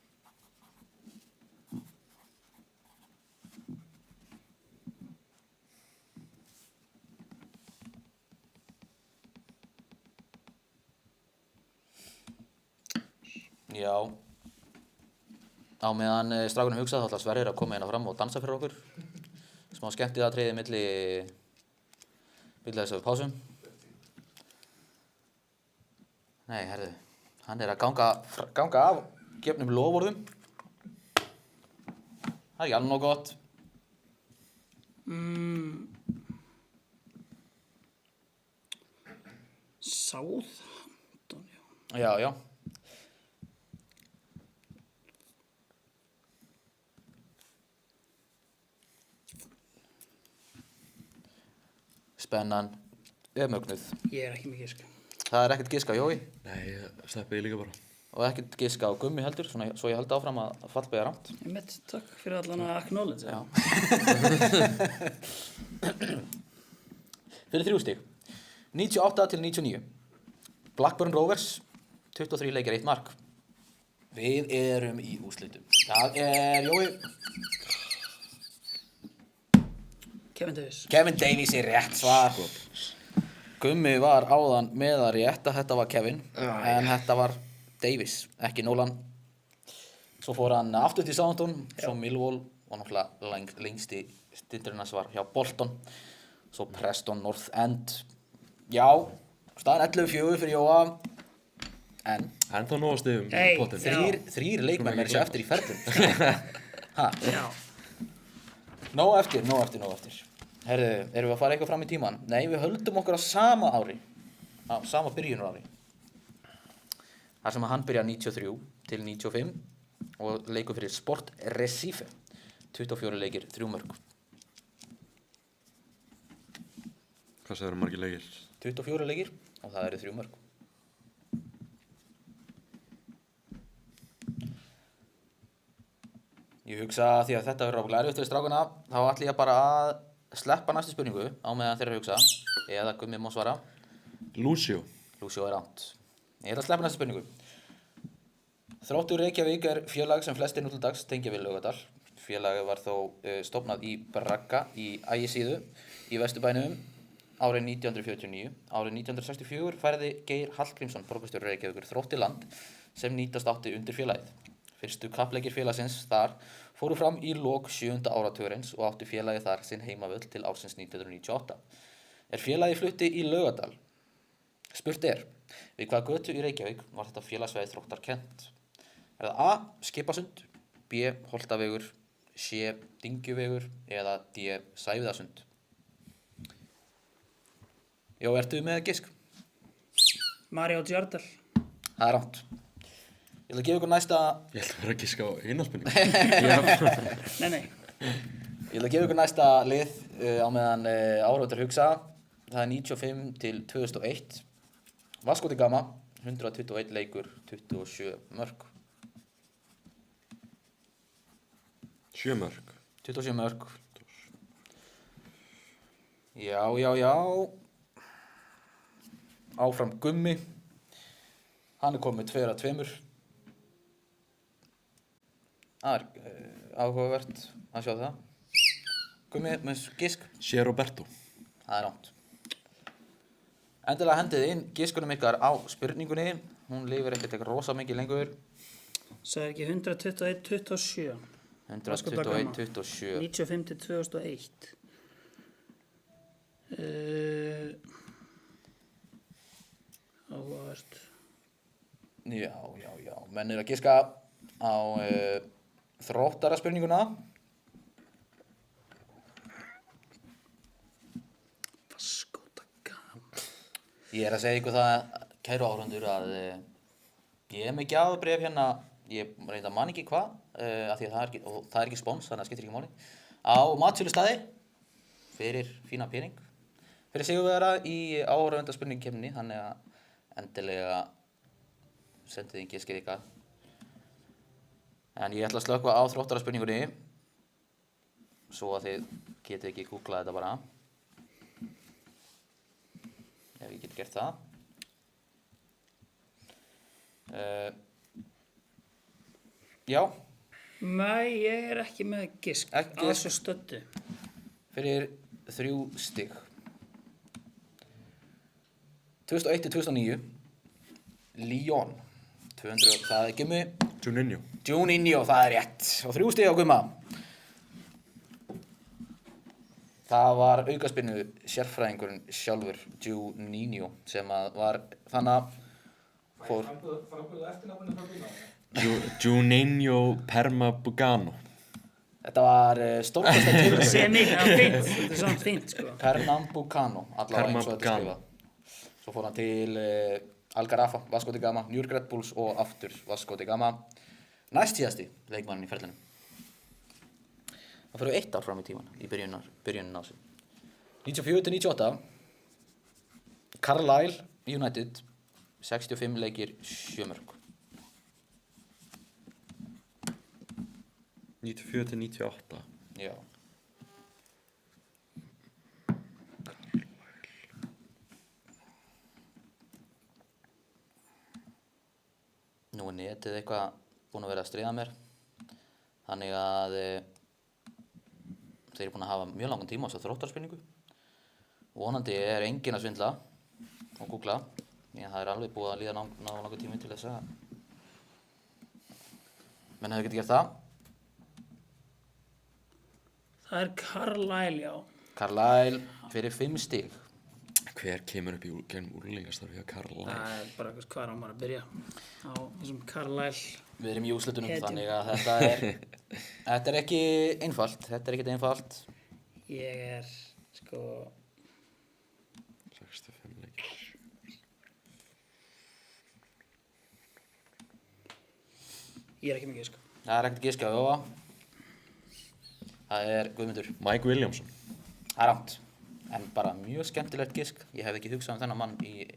Já, á meðan strákunum hugsa þá ætla Sverrir að koma hérna fram og dansa fyrir okkur. Smá skemmtið að treyði milli þess að við pásum. Nei, herðu, hann er að ganga af gefnum loforðum. Það er ekki alveg nóg gott. Southampton, já. Já. Spennan er mögnuð. Ég er ekki með giska. Það er ekkert giska, Jói. Nei, ég sleppi því líka bara. og ekkert giska á Gummi heldur, svona, svo ég haldi áfram að fallbeygja rangt. Einmitt, takk fyrir allan að acknowledge. Já. Fyrir 3 stig. 98 til 99. Blackburn Rovers, 23 leikir, 1 mark. Við erum í úrslitum. Það Jói. Kevin Davies. Kevin Davies er rétt svar. Gummi var áðan með að rétta, þetta var Kevin, en þetta var Davies, ekki Nolan. Svo fór hann aftur til Southampton, svo Millwall og náttúrulega lengsti stindurinn hans var hjá Bolton. Svo Preston North End. Já, staðan 11-4 fyrir Jóa, en þá nóg stigum í Hey, pottinn. þrír leikmenn er sér eftir í ferðum. Já. Nóg eftir. Herðu, erum við að fara eitthvað fram í tíman? Nei, við höldum okkur á sama ári, á sama byrjunarári. Þar sem að hann byrja 93 til 95 og leikur fyrir Sport Recife. 24 leikir, 3 mörk. Hvað segir margir leikir? 24 leikir og það eru 3 mörk. Ég hugsa að því að þetta verður ábyggilega erfitt við strákana, þá ætla ég bara að sleppa næstu spurningu á meðan þeir eru að hugsa, eða Gummi má svara. Lucio Lucio er ránt. Ég ætla að sleppa næstu spurningu. Þróttur Reykjavík er félag sem flestir nú til dags tengja við Laugardal. Félagið var þó stofnað í Bragga í Ægisíðu í Vesturbænum árið 1949. Árið 1964 færði Geir Hallgrímsson, borgarstjóri Reykjavíkur, Þrótt í land sem nýtast átti undir félagið. Fyrstu kappleikir félagsins þar fóru fram í lok 7. áratugurins og átti félagið þar sinn heimavöll til ársins 1998. Félagið flutti í Laugardal. Spurt við hvaða götu í Reykjavík var þetta félagsvegið Þróttar kennt? Er það A. Skipasund, B. Holtavegur, C. Dyngjuvegur eða D. Sæviðasund? Jó, ertu með gisk? Mario Djardal. Það er rátt. Ég ætla að gefa ykkur næsta... Ég ætla að vera að giska á eina spurningu. Nei. Ég ætla að gefa ykkur næsta lið á meðan áhorfendur hugsa. Það er 95 til 2001. Vasco da Gama, 121 leikur, 27 mörk. 7 mörk. 27 mörk. Já. Áfram Gummi. Hann er komið 2 af 2. Það er áhugavert að sjá það. Gummi með gisk. C. Roberto. Það er rátt. Endilega hendið inn giskunum ykkar á spurningunni. Hún lifir ekkert eitthvað rosa mikið lengur. Sagði ekki 121-27. 121-27. 95 til 2001. Áhugavert. Já. Menn eru að giska á Þróttara spurninguna. Vasco da Gama. Ég er að segja ykkur það, kæru áhorfendur, að ég er með gjafabréf hérna, ég reynda man ekki hvað, af því að það er ekki spons, þannig að það skiptir ekki máli, á matsölustaði fyrir fína pening. Fyrir sigurvegara í áhorfendaspurningkeppninni, þannig að endilega sendið inn giskið ykkar. En ég ætla að slökkva á Þróttara spurningunni, svo að þið getið ekki googlað þetta bara. Ef ég get gert það. Já. Nei, ég er ekki með gisk. Ekki gisk. Að svo stöddu. Fyrir 3 stig. 2001 til 2009. Lyon. 200, það er Gummi. Juninho, það er rétt. Og 3 stig á Gumma. Það var aukaspinnu sérfræðingurinn sjálfur, Juninho, sem að var þannig að fór... Framkvöðu eftirnafninu frá Gumma? Juninho Pernambucano. Þetta var stórkostleg tilraun. Semi, það var fínt. Þetta er svona fínt, sko. Pernambucano, allavega eins og þetta skrifa. Svo fór hann til Algarrafa, Vasco da Gama, New York Red Bulls og aftur Vasco da Gama. Næst síðasti leikmannin í ferlinum. Það fyrir 1 ár fram í tíman í byrjunin á sig. 94 til 98. Carlisle United, 65 leikir, 7 mörk. 94 til 98. Já. Nú er netið eitthvað búin að vera að stríða mér. Þannig að þeir eru búin að hafa mjög langan tíma á þessa þróttarspurningu. Vonandi er enginn að svindla og googla. Því að það er alveg búið að líða ná langur tími til þess að menn hefur getið gert það. Það er Carlisle, já. Carlisle fyrir 5 stig. Hver kemur upp í gegnum úrlingastarfi hjá Carlisle? Það er bara hvað á maður að byrja á þessum Carlisle. Við erum í úrslitunum, Hetjum. þannig að þetta er ekki einfalt. Þetta er ekkert einfalt. Ég er, sko... 65 leikir. Ég er ekki mikið, sko. Það er ekkert giska á Jóa. Það er Guðmundur. Mike Williamson. Það er rangt. En bara mjög skemmtilegt gisk. Ég hef ekki hugsað þennan mann í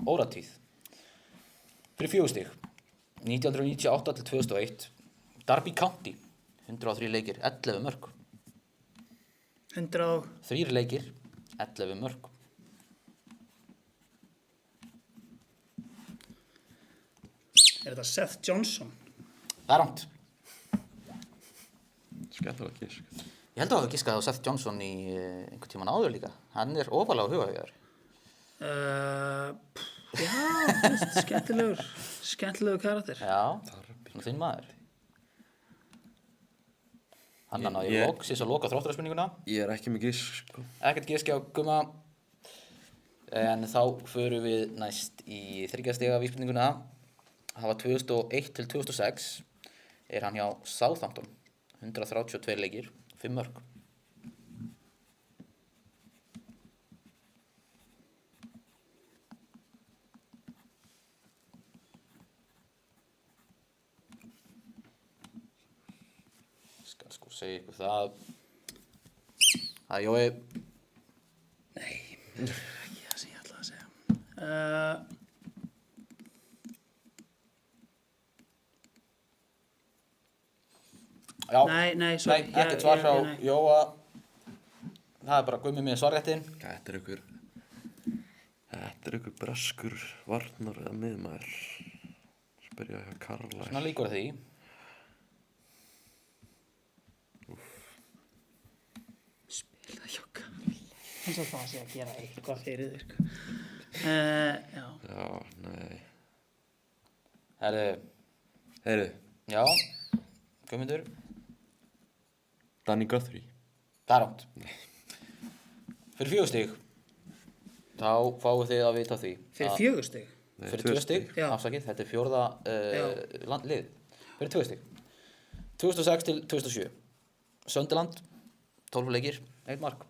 óratíð. Fyrir 4 stig. 1998 til 2001. Derby County. 103 leikir, 11 mörk. 103 leikir, 11 mörk. Er þetta Seth Johnson? Það er rangt. Skemmtilegt gisk. Ég held að hafa giskað á Seth Johnson í einhvern tímann áður líka. Hann er ofalega hugaðjar. Já, skemmtilegur karakter. Já, svona þinn maður. Hann náði loksins að loka þróttarspurninguna. Ég er ekki með gisk, sko. Ekkert giski á Gumma. En þá förum við næst í 3 stiga vísbendinguna. Það var 2001 til 2006. Er hann hjá Southampton. 132 leikir, 5 mörk. Skal sko segja ykkur það. Það er Jói. Nei, ekki það sem ég ætlaði að segja. Já. Nei, sorry. Nei, ekkert svar hjá Jóa. Það er bara Gummi með svarréttin. Þetta er ykkur breskur varnar eða miðmaður. Spyrja hjá Carlisle. Svona líkur því. Spila hjá Carlisle. Eins og það sé að gera eitthvað fyrir þér, sko. Já. Já, nei. Heyrðu. Já. Guðmundur. Danny Guthrie. Það er rangt. Fyrir 4 stig. Þá fáið þið að vita því. Fyrir 4 stig? Fyrir 2 stig, Já. afsakið. Þetta er 4. lið. Fyrir 2 stig. 2006 til 2007. Sunderland, 12 leikir, 1 mark.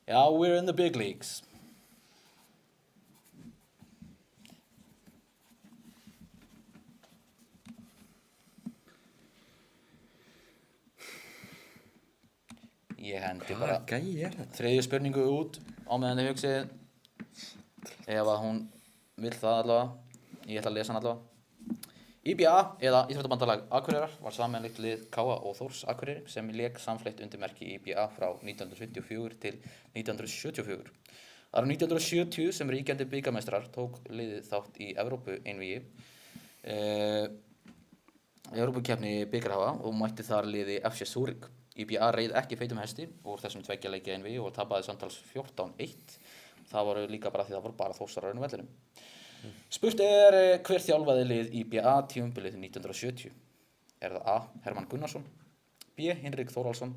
Já, we're in the big leagues. Ég hendi bara gæi er þetta? 3. spurningu út á meðan þið hugsið. Ef að hún vill það allavega. Ég ætla að lesa hann allavega. IBA eða Íþróttabandalag Akureyrar var sameiginlegt lið KA og Þórs Akureyri sem lék samfleytt undir merki IBA frá 1954 til 1974. Árið 1970 sem ríkjandi bikarmeistarar tók liðið þátt í Evrópueinvígi. Evrópukeppni bikarhafa og mætti þar liði FC Zurich. IBA reið ekki feitum hesti úr þessum 2 leikja einvígi og tapaði samtals 14-1. Það voru líka bara því það voru bara Þórsarar á vellinum. Spurt er hver þjálfaði lið IBA tímabilið 1970. Er það A. Hermann Gunnarsson, B. Hinrik Þórhallsson,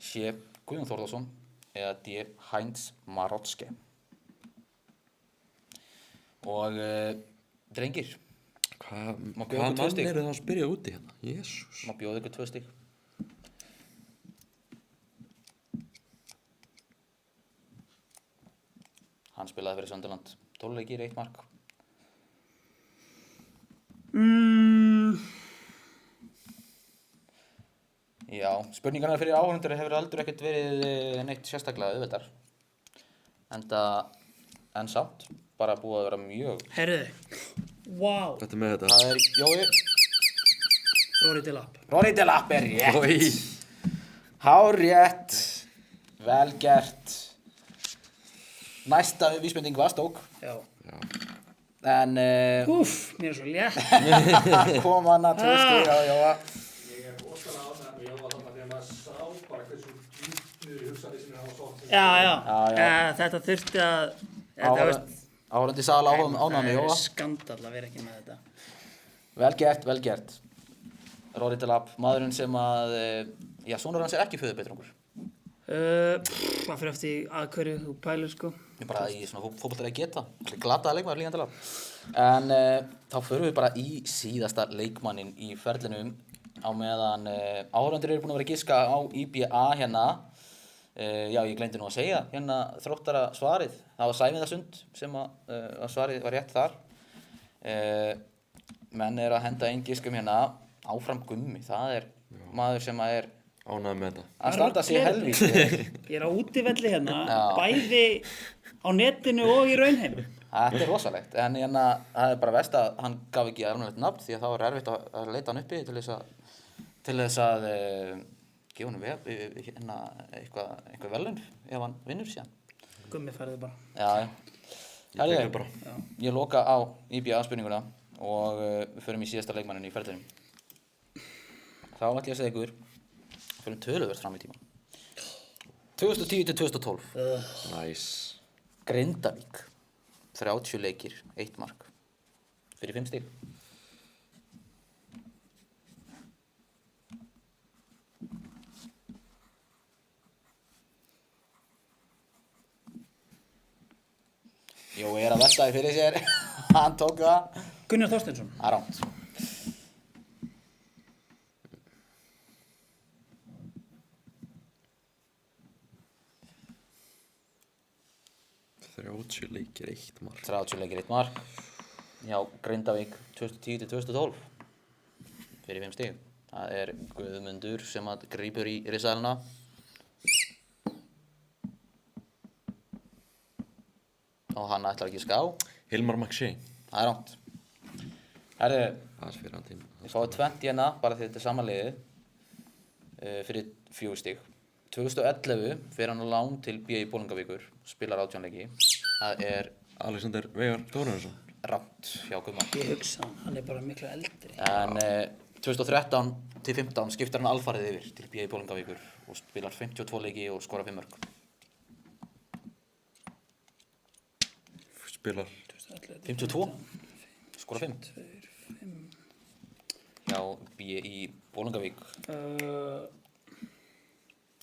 C. Guðjón Þórðarsson eða D. Heinz Marotzke. Og drengir, Hvað bjóða ykkur 2 mann stig? eru það að spyrja úti hérna? Jésús. má bjóða ykkur 2 stig. Hann spilaði fyrir Sunderland. 12 leikir, 1 mark. Já, spurningarnar fyrir áhorfendur hefur aldrei ekkert verið neitt sérstaklega auðveldar. En samt, bara búið að vera mjög... Herðu, vá. Þetta með þetta. Það er Jói. Rory Delap. Rory Delap er rétt. Oi. Hárrétt. Vel gert. Næsta vísbending var Stoke. Já. En Úff, mér er svo létt. kom hann að 2 stig á Jóa. Ég er óskalega ánægður með Jóa þarna þegar maður sá bara hversu djúpt niður í hugsanir sinni hann var sótt. Já. Þetta þurfti að... Þetta Áhorfandi sal ánægður með Jóa. Það er skandall að vera ekki með þetta. Vel gert, vel gert. Rory Delap, maðurinn sem að, sonur hans er ekki föðurbeitrungur. Það fyrir eftir að hverju þú pælir, sko. Ég bara í svona fótboltar að geta. Það er glataða leikmaður líka Delap. En þá förum við bara í síðasta leikmannin í ferlinum á meðan áhorfandir eru búin að vera að giska á IBA hérna. Já, ég gleymdi nú að segja hérna Þróttara svarið. Það var Sæmiðasund sem að svarið var rétt þar. Menn er að henda einn giskum hérna. Áfram Gummi, það er maður sem að er Ánægður með þetta. að standa sig helvíti. Ég er á útivelli hérna, bæði á netinu og í raunheim. Þetta er rosalegt, en hérna, það er bara verst að hann gaf ekki erfnilegt nafn því að það var erfitt að leita hann uppi til þess að gefa hann hérna eitthvað velun ef hann vinnur síðan. Gummi færði bara. Já. Ég loka á IBA spurninguna og við förum í síðasta leikmanninn í ferðinum. Þá ætla ég að segja ykkur, förum töluvert fram í tíma. 2010 til 2012. Nice. Grindavík. 30 leikir, 1 mark. Fyrir 5 stig. Jói er að velta því fyrir sér. Hann tók það. Gunnar Þorsteinsson. Það er rangt. Þrjátíu leikir, 1 mark. 30 leikir, 1 mark. Já, Grindavík 2010 til 2012. Fyrir 5 stig. Það er Guðmundur sem að grípur í risalina. Og hann ætlar ekki ská. Hilmar McShea. Það er rangt. Herðu, Það er fyrir hann tíma. ég fáið 20 hérna, bara því þetta er samanliðið. Fyrir 4 stig. 2011 fer hann á lán til BI Bolungarvíkur, spilar 18 leiki. Það er Alexander Veigar Þórarinsson. rangt hjá Gumma. Ég hugsa hann er bara miklu eldri. En 2013 til 15 skiptir hann alfarið yfir til BI Bolungarvíkur og spilar 52 leiki og skorar 5 mörk. Spilar 52, skorar 5. Já, BI Bolungarvík.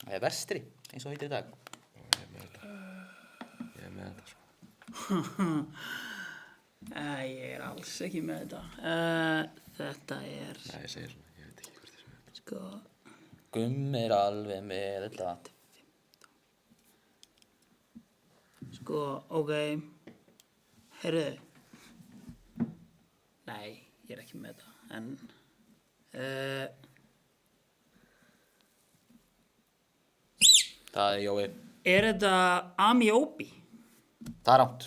Það er Vestri, eins og heitir í dag. Ég er með þetta sko. Ég er alls ekki með þetta. Þetta er... Nei, ég segir svona, ég veit ekki hvort ég er með þetta. Sko... Gummi er alveg með þetta. Sko, ok. Heyrðu. Nei, ég er ekki með þetta. En... Það er Jói. Er þetta Amiobi? Það er rangt.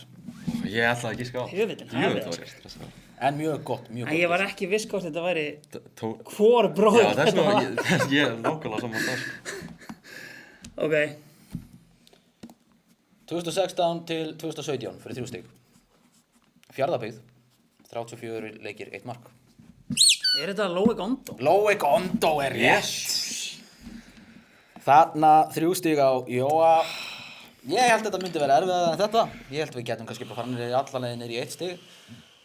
Ég ætlaði ekki ská. Höfuðinn, það er það, sko. En mjög gott, mjög En gott. ég var ekki viss hvort þetta væri Tók... hvor bróður Já, þess þetta var. vegna, ég er nákvæmlega saman það sko. Ok. 2016 til 2017 fyrir 3 stig. Fjarðabyggð, 34 leikir, 1 mark. Er þetta Lói Gondo? Lói Gondo er rétt. Þarna 3 stig á Jóa. Ég held þetta myndi vera erfiðara en þetta. Ég held við getum kannski bara fara niður alla leiðin niður í 1 stig.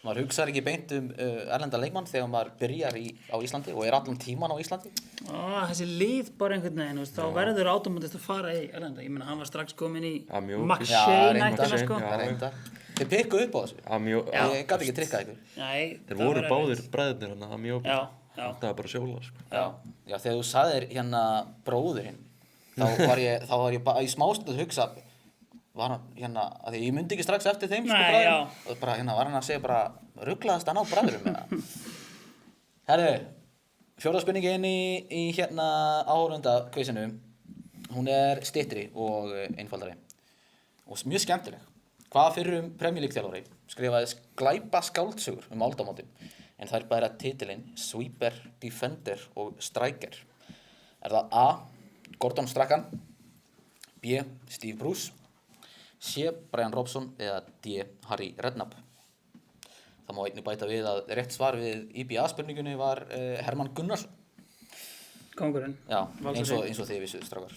Maður hugsar ekki beint erlenda leikmann þegar maður byrjar á Íslandi og er allan tíman á Íslandi. Þessi lið bara einhvern veginn, veist, þá verður automatist að fara í erlenda. Ég meina, hann var strax komin í Amiobi. McShea nættina, sko. Já, reyndar. Þeir pikkuðu upp á þessu. Ég gat ekki trikkað ykkur. Nei, Þeir voru báðir bræðirnir hann að Amiobi. Já. Það var bara sjóla sko. Já, þegar þú sagðir hérna bróðurinn, þá var ég bara í smástund að hugsa, var hann hérna, að því ég myndi ekki strax eftir þeim, sko, Nei, bræðurinn. Og bara hérna, var hann að segja bara, ruglaðast hann á bræðurum, eða? Herru, 4. spurningi inn í hérna áhorfendakvisinu. Hún er styttri og einfaldari. Og mjög skemmtileg. Hvaða fyrrum Premier League þjálfari skrifaði glæpa skáldsögur aldamótin, en þær bæra titilinn Sweeper, Defender og Striker. Það A. Gordon Strachan, B. Steve Bruce, C. Brian Robson eða D. Harry Redknapp. Það má einnig bæta við að rétt svar við IBA-spurningunni var Hermann Gunnarsson. Kóngurinn. Já, eins og þið vissuð, strákar.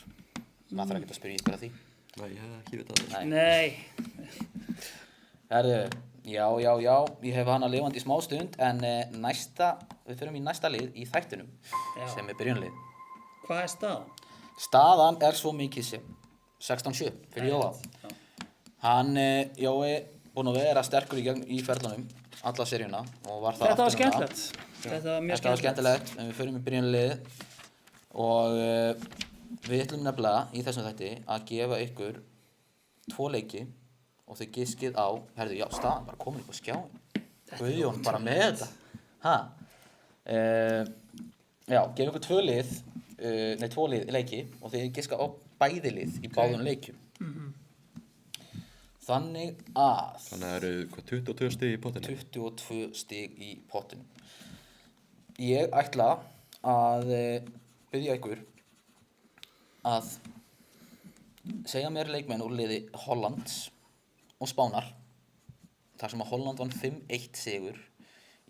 Maður þarf ekki að spyrja ykkur að því. Nei, ég hef ekki vitað það. Nei. Herðu, já, ég hef hana lifandi í smá stund, en við förum í næsta lið í þættinum, sem byrjunlið. Hvað staðan? Staðan svo mikið sem 16-7 fyrir Jóa. Hann, Jói, búinn að vera sterkur í ferlunum, alla seríuna, og var það Þetta var aftur núna. skemmtilegt. Þetta var mjög Þetta var skemmtilegt, en við förum í byrjunliðið og við ætlum nefnilega í þessum þætti að gefa ykkur 2 leiki og þið giskið á, herðu, já, staðan bara komin upp á skjáin. Guðjón bara með þetta. Já, gefa ykkur 2 leiki og þið giska á bæði lið í báðum leikjum. Þannig að Þannig að eru 22 stig í pottinu? 22 stig í pottinu. Ég ætla að biðja ykkur að segja mér leikmenn úr liði Hollands og Spánar, þar sem að Holland vann 5-1 sigur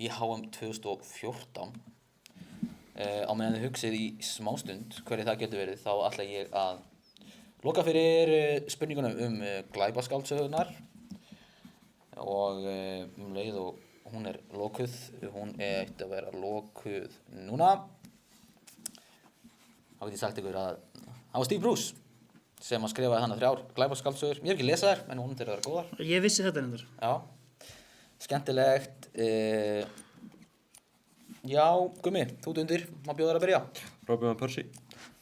í HM 2014. Á meðan þið hugsið í smástund hverju það getur verið, þá ætla ég að loka fyrir spurningunum glæpaskáldsögurnar og leið og hún lokuð, hún ætti að vera lokuð núna. Þá get ég sagt ykkur að það var Steve Bruce sem að skrifaði hana 3 glæpaskáldsögur. Ég hef ekki lesað þær, en hún þeir að vera góðar. Ég vissi þetta endur. Já, skemmtilegt. Já, Gummi, þú ert undir, má bjóða þér að byrja. Robin van Persie.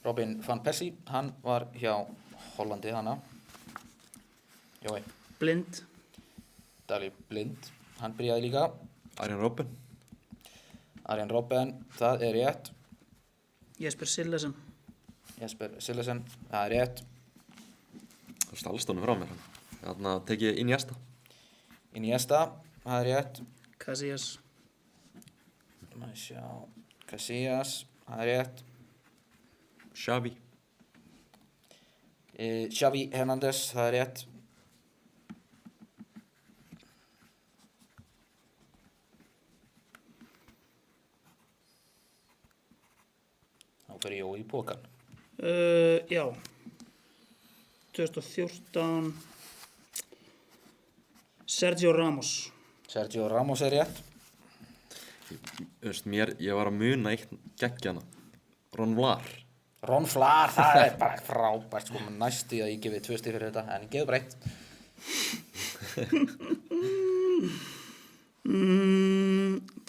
Robin van Persie, hann var hjá Hollandi hana. Jói. Blind. Dali Blind, hann byrjaði líka. Arjen Robben. Arjen Robben, það rétt. Jesper Sillesen. Jesper Sillesen, það rétt. Þú stalst honum frá mér hann. Þannig að tekið Iniesta. Iniesta, það rétt. Casillas. Maður sjá, Casillas, það rétt. Xavi. Xavi Hernandez, það rétt. Þá fer Jói í pokan. Já. 2014. Sergio Ramos. Sergio Ramos rétt. Ég var að muna eitt geggjana. Ron Vlaar. Ron Vlaar, það bara frábært, sko, næstu að ég gefi 2 stig fyrir þetta, en ég gefi bara 1.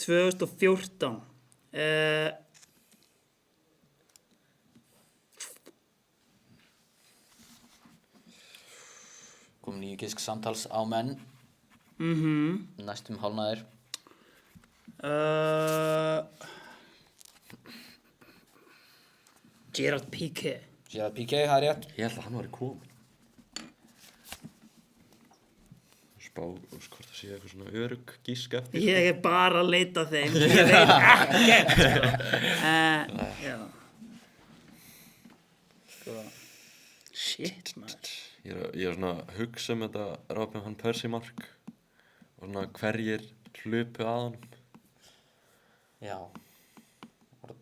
2014. Kom 9 gisk samtals á menn. Næstum hálfnaðir. Gerard Piqué. Gerard Piqué, það rétt. Ég held að hann var í komin. Spá, hvort það sé eitthvað svona örugg gísk eftir. Ég er bara að leita að þeim. Ég veit ekkert, sko. Já. Sko. Shit, maður. Ég er svona að hugsa þetta Robin van Persie mark og svona hverjir hlupu að honum. Já.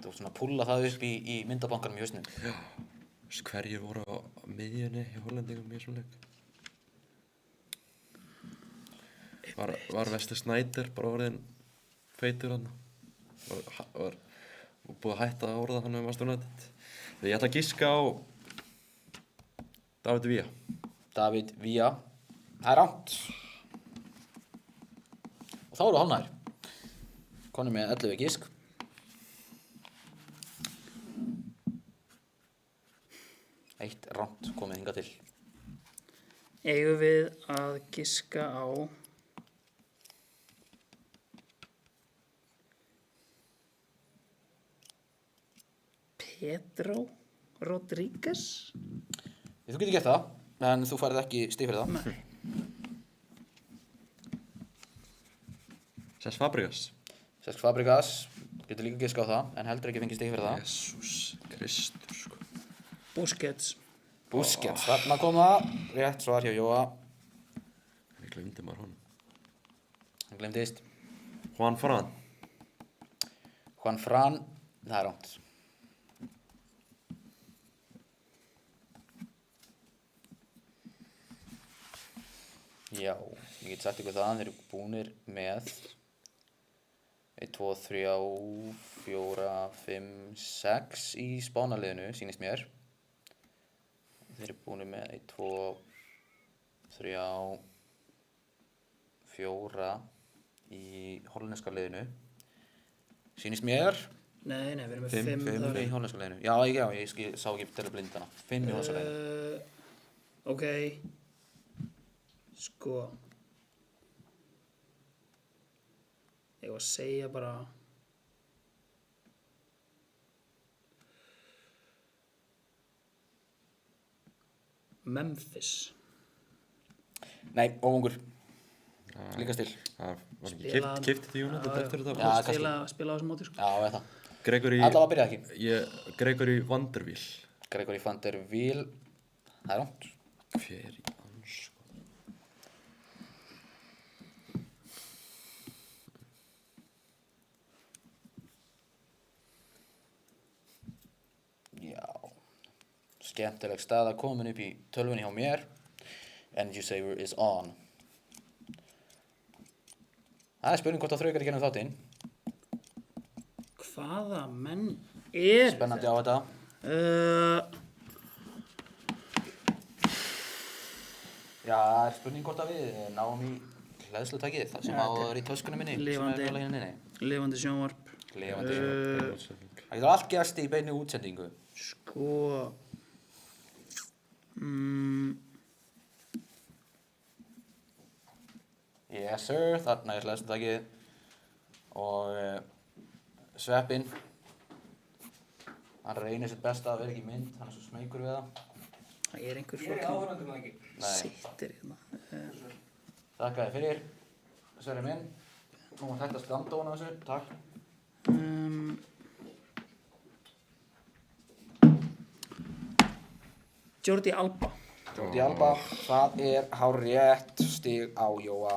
Þú svona púlla það upp í myndabankanum í hausnum. Já. Hverjir voru á miðjunni í Hollendingum í þessum leik? Var Wesley Sneijder bara orðinn feitur hann? Var búið að hætta að orða hann Manchester United? Ég ætla að giska á David Villa. David Villa. Það rangt. Og þá eru hálfnaðir. Konum með 11 gisk. Eitt rangt komið hingað til. Eigum við að giska á Pedro Rodríguez? Þú getur gert það, en þú færð ekki stig fyrir það. Nei. Cesc Fabregas. Cesc Fabregas, getur líka giska á það, en heldur ekki fengið stig fyrir það. Jesús Kristur, sko. Busquets. Busquets, þarna kom það, rétt svar hjá Jóa. Ég glemdi maður honum. Hann glemdist. Juan Fran. Juan Fran, það er rámt. Já, ég get sagt ykkur það, þeir eru búnir með 1, 2, 3, 4, 5, 6 í Spánarliðinu, sýnist mér. Þeir eru búnir með 1, 2, 3, 4 í hollenska liðinu. Sýnist mér. Nei, við erum með 5 5 í hollenska liðinu. Já, ég sá ekki til blindana. 5 í hollenska liðinu. Ok. Sko. Ég var að segja bara. Memphis. Nei, óvangur. Líka stil. Það var ekki Spila- keypti því United eftir þetta. Já, kannski. Spila á þessum móti, sko. Já, eða það. Gregory, Allavega byrjaði ekki. Gregory Vanderbilt. Gregory van der Wiel. Það er rámt. Hver í ansko? Já. Skemmtileg staða komin upp í tölvunni hjá mér. Energy Saver is on. Það er spurning hvort það þraukar í gennum þáttinn. Hvaða menn er Spennandi á þetta. Já, það er spurning hvort að við náum í hleðslutækið, það sem á að vera í töskunum minni. Lifandi. Sem er hérna inni. Lifandi sjónvarp. Lifandi. Það getur allt gerst í beinni útsendingu. Sko. Yes sir, þarna er hleðslutækið. Og Sveppinn. Hann reynir sitt besta að vera ekki í mynd, hann er svo smeykur við það. Það er einhver Ég er fucking áhörandum það ekki. sittir hérna. Þakka þér fyrir, Sverri minn. Nú mátt hægt að standa ofan á þessu, takk. Jordi Alba. Jordi Alba, það er hárrétt stig á Jóa.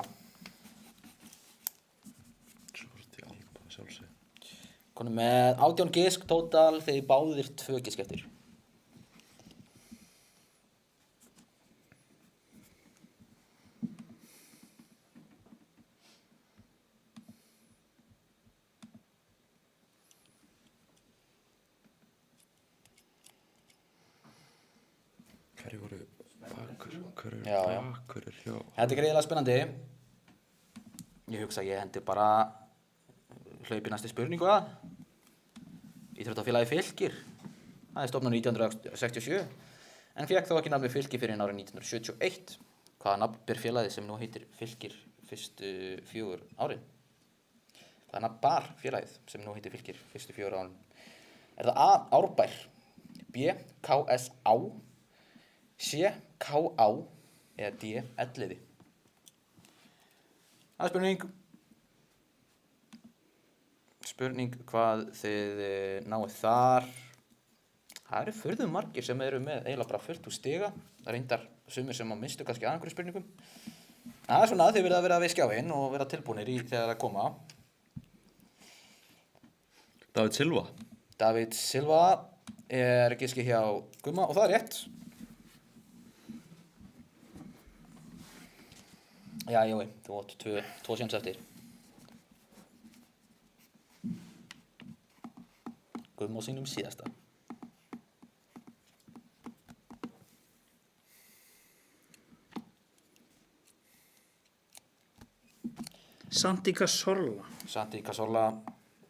Jordi Alba, sjálfsög. Konum með 18 gisk tótal, þegar báðir 2 gisk eftir. Hverju voru bakkurir Já, já. hjá? Þetta er greiðilega spennandi. Ég hugsa að ég hendi bara hlaupi næstu spurningu að. Íþróttafélagi Fylkir. Það er stofnað 1967 en fékk þó ekki nafnið Fylkir fyrir árið 1971. Hvaða nafn ber félagið sem nú heitir Fylkir fyrstu 4 árin? Hvaða nafn bar félagið sem nú heitir Fylkir fyrstu 4 árin? Er það A. Árbær, B. KSA, C. KA eða D. Elliði? Það er spurning. Spurning hvað þið náið þar. Það eru furðu margir sem eru með eiginlega bara fullt úr stiga. Það reyndar sumir sem mistu kannski að einhverjum spurningum. Það er svona að þið verða að vera við skjáinn og vera tilbúnir í þegar það koma. David Silva. David Silva er giski hjá Gumma og það er rétt. Já, Jói, þú átt 2 séns eftir. Gumma á sínum síðasta. Santi Cazorla. Santi Cazorla.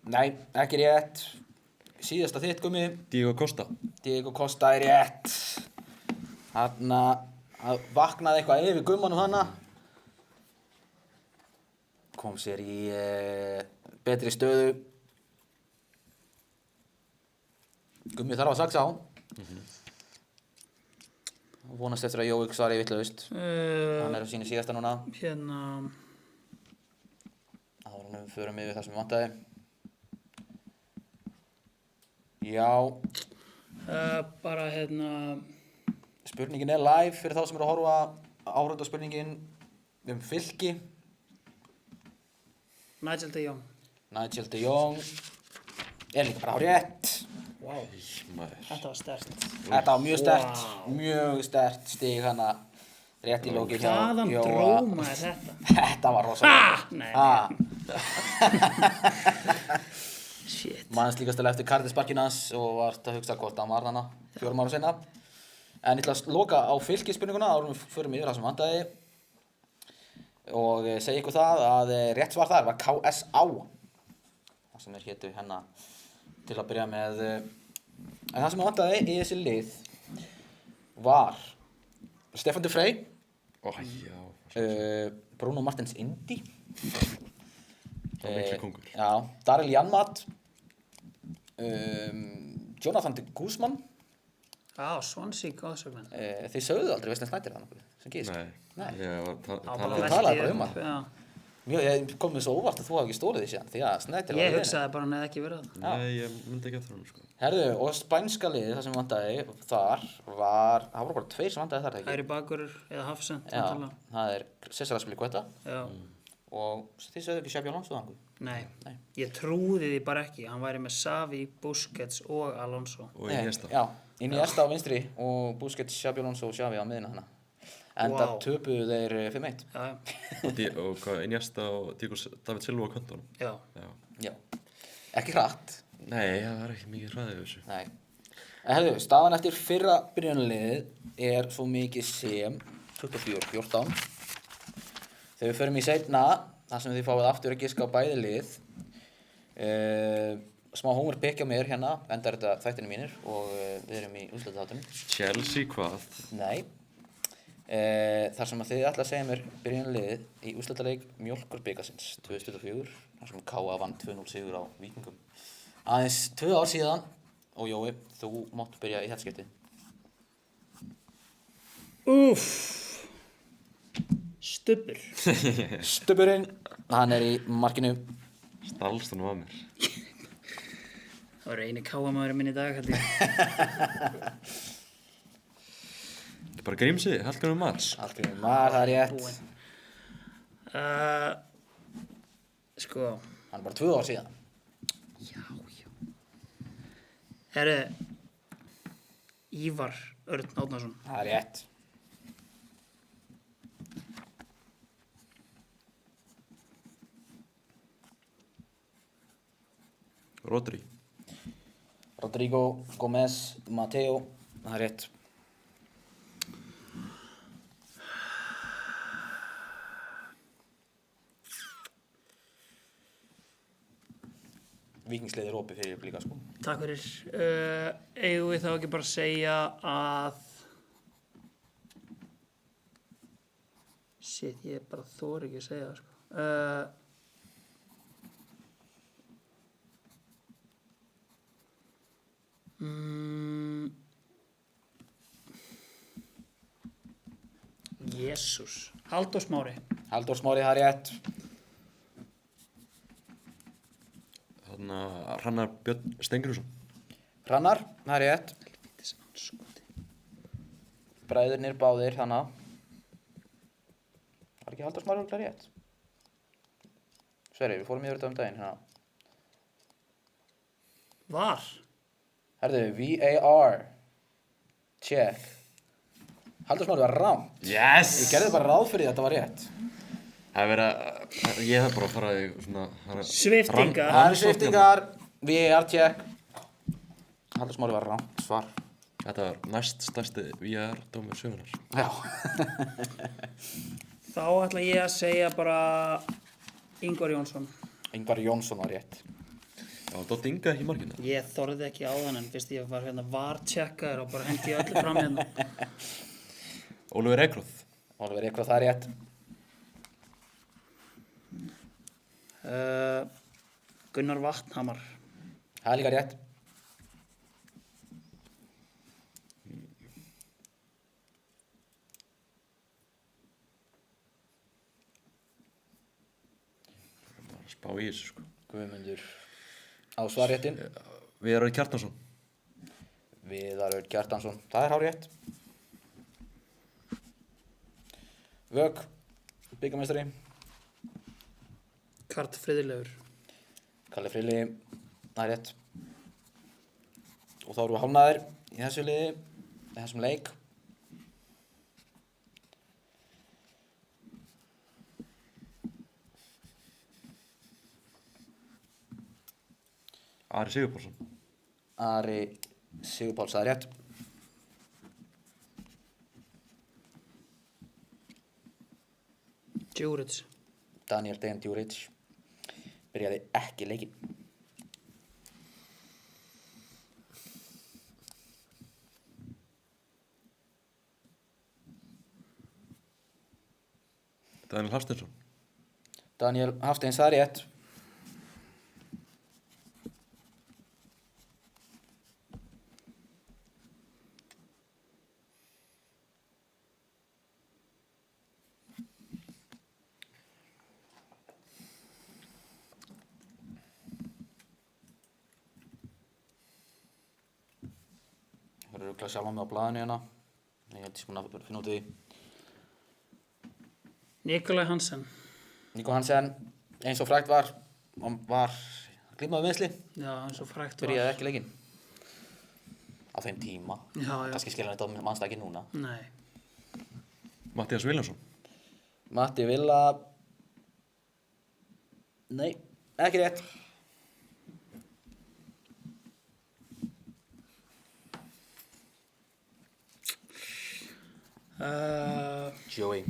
Nei, ekki rétt. Síðasta þitt, Gummi. Diego Costa. Diego Costa er rétt. Þarna vaknaði eitthvað yfir Gummanum hana. Kom sér í betri stöðu. Gummi þarf að saksa á. Vonast eftir að Jói svari vitlaust. Hann er á sínu síðasta núna. Hérna. Áður en við förum yfir það sem við vantaði. Já, Bara spurningin er live fyrir þá sem eru að horfa. Áhorfendaspurningin Fylki. Nigel de Jong. Nigel de Jong er líka bara á rétt. Wow, Maður. þetta var sterkt. Þetta var mjög sterkt stig hana rétt í lókin hjá Hvaðan Jóa. dróma er þetta? Þetta var rosalega. Nei. Shit. Manns líkastilega eftir Cardiff-sparkinn hans og vart að hugsa hvort hann var þarna 4 árum seinna. En ég ætla að loka á Fylki-spurninguna árum við förum yfir það sem vantaði. Og segja ykkur það að rétt svar þar var KSA. Það sem hétu hérna til að byrja með. En það sem vantaði í þessi lið var Stefán de Vrij, Bruno Martins Indi, Mikli kongur. já, Daryl Janmat, Jonathan de Guzman. Swansea góðsögmenn. Þið sögðu aldrei Wesley Sneijder þannig sem gísk. Nei. Ég var talaði bara um hann. Já. Ég kom mér svo óvart að þú hafi ekki stólið því síðan, því að Sneijder Ég hugsaði bara hann hefði ekki verið það. Nei, ég myndi ekki eftir hann, sko. Herðu, og spænska liðið, það sem vantaði þar var, það voru bara 2 sem vantaði þar, ekki? Hægri bakurur eða hafsend. Já, það er César Azpilicueta Já. og þið sögðu ekki Xabi Alonso þannig? Nei. Ég trúði því bara ekki. Hann væri með Xavi, Busquets og Alonso. Og Iniesta. Já, Iniesta á vinstri og Busquets, Xabi Alonso og Xavi á miðina hana. Enda töpuðu þeir 5-1. Já. Og hvað, Iniesta og David Silva á kantunum. Já. Já. Ekki hratt. Nei, það var ekki mikið hraðið þessu. Nei. En herðu, staðan eftir fyrra byrjunarliðið er svo mikið sem 24-14. Þegar við förum í seinna, þar sem þið fáið aftur að giska á bæði lið. Smá homework pick á mér hérna, enda er þetta þættinni mínir og við erum í úrslitaþáttunum. Chelsea hvað? Nei. Þar sem að þið ætla að segja mér byrjunarliðið í úrslitaleik Mjólkurbikarsins 2024, þar sem KA vann 2-0 sigur á Víkingum. Aðeins 2 ár síðan og Jói, þú máttu byrja í þetta skiptið. Stubbur. Stubburinn, hann er í markinu. Stalst hann af mér. Það var eini káamaðurinn minn í dag, held ég. Bara Grímsi, Hallgrímur Mats. Hallgrímur Mar, það er rétt. Sko. Hann er bara 2 ár síðan. Já. Herru, Ívar Örn Árnason. Það er rétt. Rodrigo Gómez Mateo, það er rétt. Víkingsliðið er opið fyrir líka, sko. Takk fyrir. Eigum við þá ekki bara að segja að... Shit, ég bara þori ekki að segja það, sko. Jesús. Halldór Smári. Halldór Smári, það er rétt. Þannig að Hrannar Björn Stengriðsson. Hrannar, það er rétt. Bræðurnir báðir, þannig. Var ekki Halldór Smári örugglega rétt? Sverri, við fórum yfir þetta daginn, hérna. Var. Herðu, VAR. Check. Halldór Smári var rámt. Yes! Ég gerði bara ráð fyrir því að þetta var rétt. Það er verið að... Ég hef bara farað í svona... Sviftingar. Það eru sviftingar. VAR check. Halldór Smári var rámt svar. Þetta var næst stærsti VR-dómur sögunar. Já. Þá ætla ég að segja bara Ingvar Jónsson. Ingvar Jónsson var rétt. Já, Dotti Inga ekki í markinu. Ég þorði ekki á þann en fyrst ég var hérna VAR-checkar og bara hendi öllu fram hérna. Ólafur Ekroth. Ólafur Ekroth, það er rétt. Gunnar Vatnhamar. Það er líka rétt. Spá í þessu, sko. Guðmundur á svarréttin. Viðar Kjartansson. Viðar Örn Kjartansson, það er hárrétt. Vök, bikarmeistari. Karl Friðleifur. Kalli Freyli, það er rétt. Og þá erum við hálfnaðir í þessu liði, í þessum leik. Ari Sigurpálsson. Ari Sigurpáls, það er rétt. Djuric. Daniel Dejan Djuric byrjaði ekki leikinn. Daniel Hafsteinsson. Daniel Hafsteins, það er rétt. Það eru örugglega sjálfan mig á blaðinu hérna. Ég held ég sem að finna út í því. Nikolaj Hansen. Nico Hansen, eins og frægt var, hann var glímað við meiðsli, Já, eins og frægt byrjaði ekki leikinn. Á þeim tíma. Já, já. Kannski skilja hann þetta mannst ekki núna. Nei. Matthías Viljánsson. Matti Villa. Nei, ekki rétt. Joey.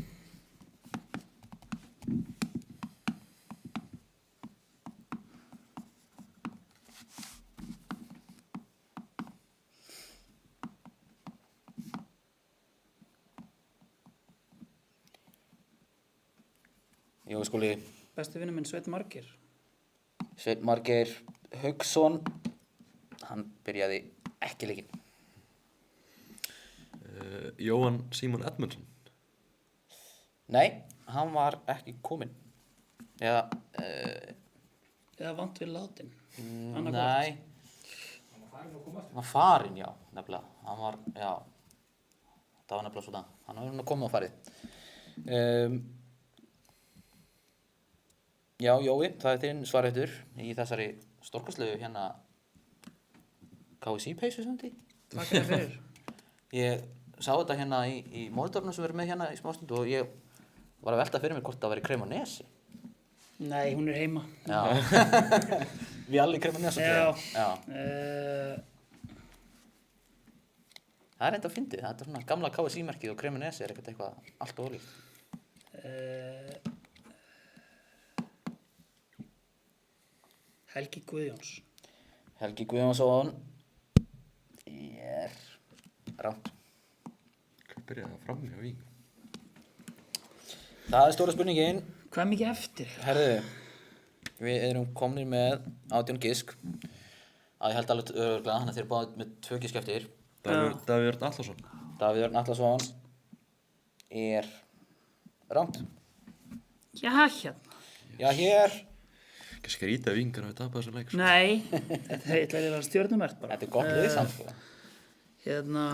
Jói Skúli. Besti vinur minn Sveinn Margeir. Sveinn Margeir Hauksson. Hann byrjaði ekki leikinn. Jóhann Símon Edmundsson. Nei, hann var ekki kominn. Eða, Eða vant við látin. nei. Hann var farinn, já, nefnilega. Hann var, já. Það var nefnilega svona. Hann var komið á farið. Já, Jói, það er þinn svarréttur í þessari stórkostlegu hérna KSÍ-peysu sem þetta. Takk fyrir. Ég sá þetta hérna í mótornum sem við erum með hérna í smástund og ég var að velta fyrir mér hvort það væri Cremonese. Nei, hún er heima. Já. Við allir Cremonese. Já. Það er enda að fyndið. Þetta er svona gamla KSÍ-merkið og Cremonese er eitthvað allt og ólíkt. Helgi Guðjóns. Helgi Guðjónsson er rátt. Hvað byrjaði það fram hjá Vík? Það er stóra spurningin. Hvað er mikið eftir? Herðu, við erum komnir með 18 gisk. Að ég held alveg örugglega þannig að þeir báðu með 2 gisk eftir. Davíð Örn Atlason. Davíð Örn Atlason er rátt. Já, hérna. Já, hér. Ekki skrítið að Víkingar hafi tapað þessum leik. Nei, þetta er eiginlega stjörnumert bara. Þetta er gott lið samt, sko. Hérna,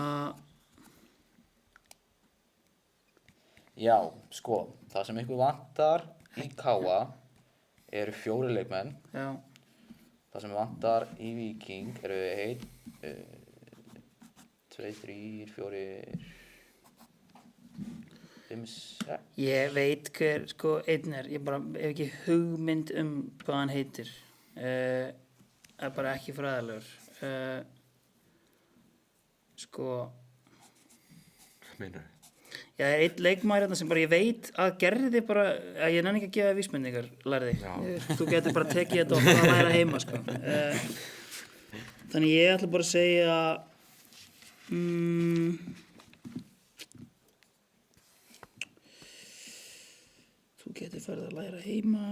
Já, sko, það sem ykkur vantar í Káa eru 4 leikmenn. já, Það sem vantar í Víking eru 1, 2, 3, 4, 5, 6. ég veit hver, sko, einn er, ég bara hef ekki hugmynd hvað hann heitir. Er bara ekki fræðilegur. Sko, Hvað meinar þið? já, er einn leikmaður hérna sem bara ég veit að gerði bara, að ég nenni ekki að gefa vísbendingar, lærði. Þú getur bara tekið þetta og bara læra heima, sko. Þannig ég ætla bara að segja, þú getur farið að læra heima.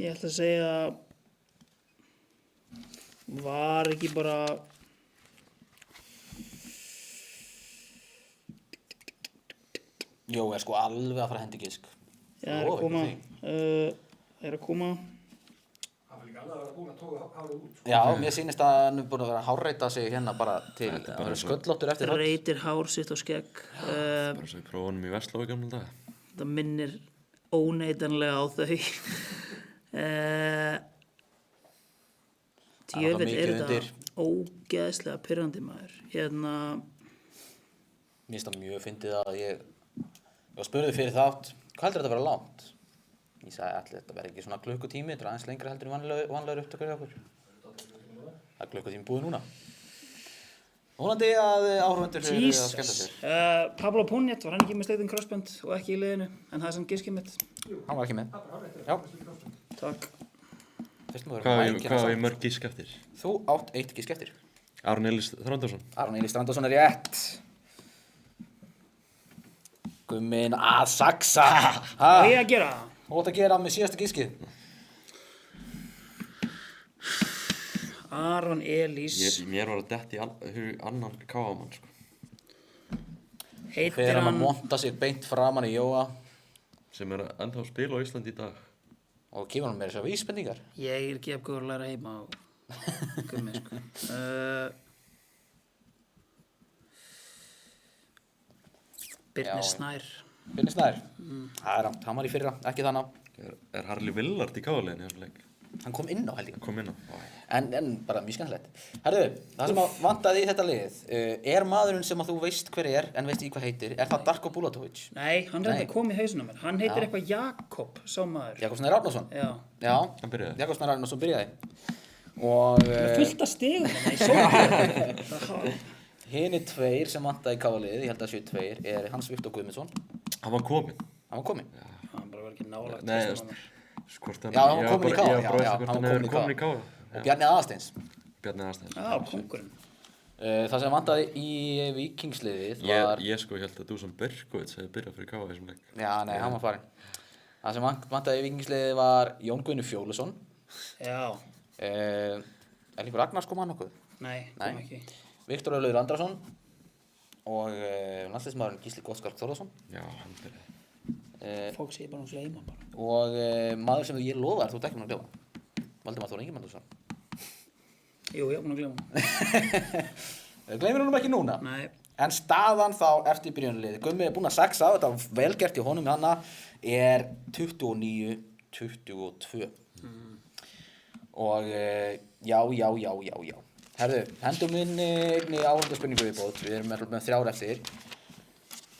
Ég ætla að segja, var ekki bara... Jó, er sko alveg að fara að hendi gisk. Já, er að koma. Er að koma. Hann var líka hann að vera búinn að toga hárið út. Sko. Já, mér sýnist að hann er búinn að vera að hárreita sig hérna bara til að vera sköllóttur eftir þátt. Reytir hár sitt og skegg. Bara svo ég prófa honum í Vestló í gamla daga. Það minnir óneitanlega á þau. Djöfull mikið er undir. þetta ógeðslega pirrandi maður. Hérna, Mér finnst það mjög fyndið að ég spurði fyrir þátt, hvað heldur þetta að vera langt? Ég sagði allir þetta verði ekki svona klukkutími, þetta er aðeins lengra heldur en vanlegur upptökur hjá okkur. Það er klukkutími búið núna. Vonandi að áhorfendur eru að skemmta sér. Pablo Puniet, var hann ekki með sleitin crossband og ekki í liðinu, en það er samt giskið mitt. Hann var ekki með. Já. Takk. Fyrst maður Hvað mækina á ég samt. mörg gísk eftir? Þú átt eitt gisk eftir. Aron Elís Þrándarsson. Aron Elís Þrándarsson er rétt. Gummin að saxa. Hvað er ég að gera? Þú átt að gera með síðasta giskið. Aron Elís. Mér var að detti annan káamann, sko. Heitir Þegar hann að hann... monta sig beint framan í Jóa Sem er ennþá að spila á Íslandi í dag. og kemur hann með þessar vísbendingar. Ég er ekki að góða að læra heima á gummi, sko. Birnir Já. Snær. Birnir Snær. Það er hann var í fyrra, ekki þannig. Er Harli Villard í káaleginu í þessum leik? Hann kom inn á held ég. Kom inn á. En bara mjög skemmtilegt. Herðu, það sem að vantaði í þetta lið, er maðurinn sem að þú veist hver er, en veist ekki hvað heitir, er það Darko Bulatovic? Nei, hann reyndi Nei. að koma í hausinn á mér. Hann heitir Já. eitthvað Jakob, sá maður. Jakobsson Ragnarsson? Já. Já, Hann byrjaði. Jakobsson Ragnarsson byrjaði. Og Fullt af stigum hérna í sókn. hinir tveir sem vantaði í káliðið, ég held að séu tveir, er Hans Viktor Guðmundsson. Hann var kominn. Hann var kominn. Hann bara var ekki nálægt. Nei, hausnum á mér. Hvort hann... Já, hann var kominn í KA, Ég var bara já, eftir hann hvort var hann kominn í er kominn í KA. káa. Og Bjarni Aðalsteins. Bjarni Aðalsteins. Já, kóngurinn. Það sem vantaði í Víkingsliðið var... Ég sko held að Dusan Berkovits hefði byrjað fyrir káa í þessum leik. Já, nei, hann var farinn. Það sem vantaði í Víkingsliðið var Jón Guðni Fjólusson. Já. Erlingur Ragnars kom hann nokkuð. Nei, kom ekki. Viktor Ólafur Andrason og landsliðsmaðurinn Gísli Gottskálk Þórðarsson. Já, hann byrjaði. Fólk sé bara að gleyma bara. Og maður sem ég lofa þér, þú ert ekki búinn að gleyma. Valdimar Þór Ingimundsson. Jú, ég er búinn að gleyma. Gleymir honum ekki núna. Nei. En staðan þá eftir byrjunarliði. Gummi er búinn að saxa á, þetta var vel gert í honum hana, er 29-22. Og já. Herðu, hendum inn einni áhundarspurningu viðbót. Við erum með 3 eftir.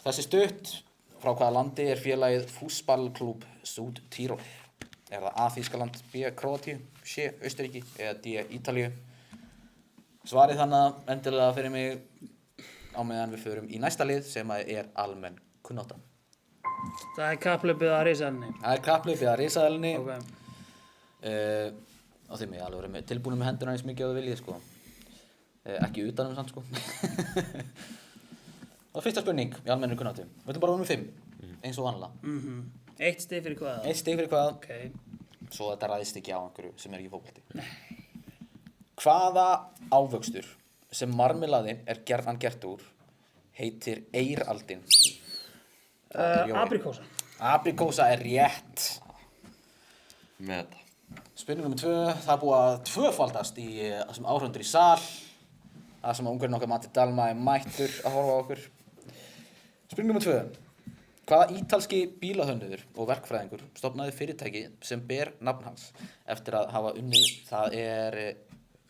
Þessi stutt, frá hvaða landi er félagið Fußballklub Südtirol? Er það A. Þýskaland, B. Króatíu, C. Austurríki eða D. Ítalíu? Svarið þannig endilega fyrir mig á meðan við förum í næsta lið sem er almenn kunnátta. Það er kapplaupið að risaðalni. Það er kapplaupið að risaðalni. Ok. Og þeim ég alveg verið tilbúin með hendurna eins mikið á það viljið, sko. Ekki utanum samt, sko. Og fyrsta spurning í almennri kunnáttu. Við ætlum bara að vera með 5, eins og vanlega. 1 stig fyrir hvað? 1 stig fyrir hvað, Ok. svo þetta ræðist ekki á einhverju sem er ekki fótbolti. Hvaða ávöxtur sem marmelaði er gerðan gert úr heitir eiraldin? Aprikósa. Aprikósa er rétt. Með þetta. Spurning nr. 2, það er búið að tvöfaldast í þessum áhörfundur í sal. Það sem ungurinn okkar Matti Dalma er mættur að horfa á okkur. Spurning nr. 2. Hvaða ítalski bílahönnuður og verkfræðingur stofnaði fyrirtæki sem ber nafn hans eftir að hafa unnið, það er...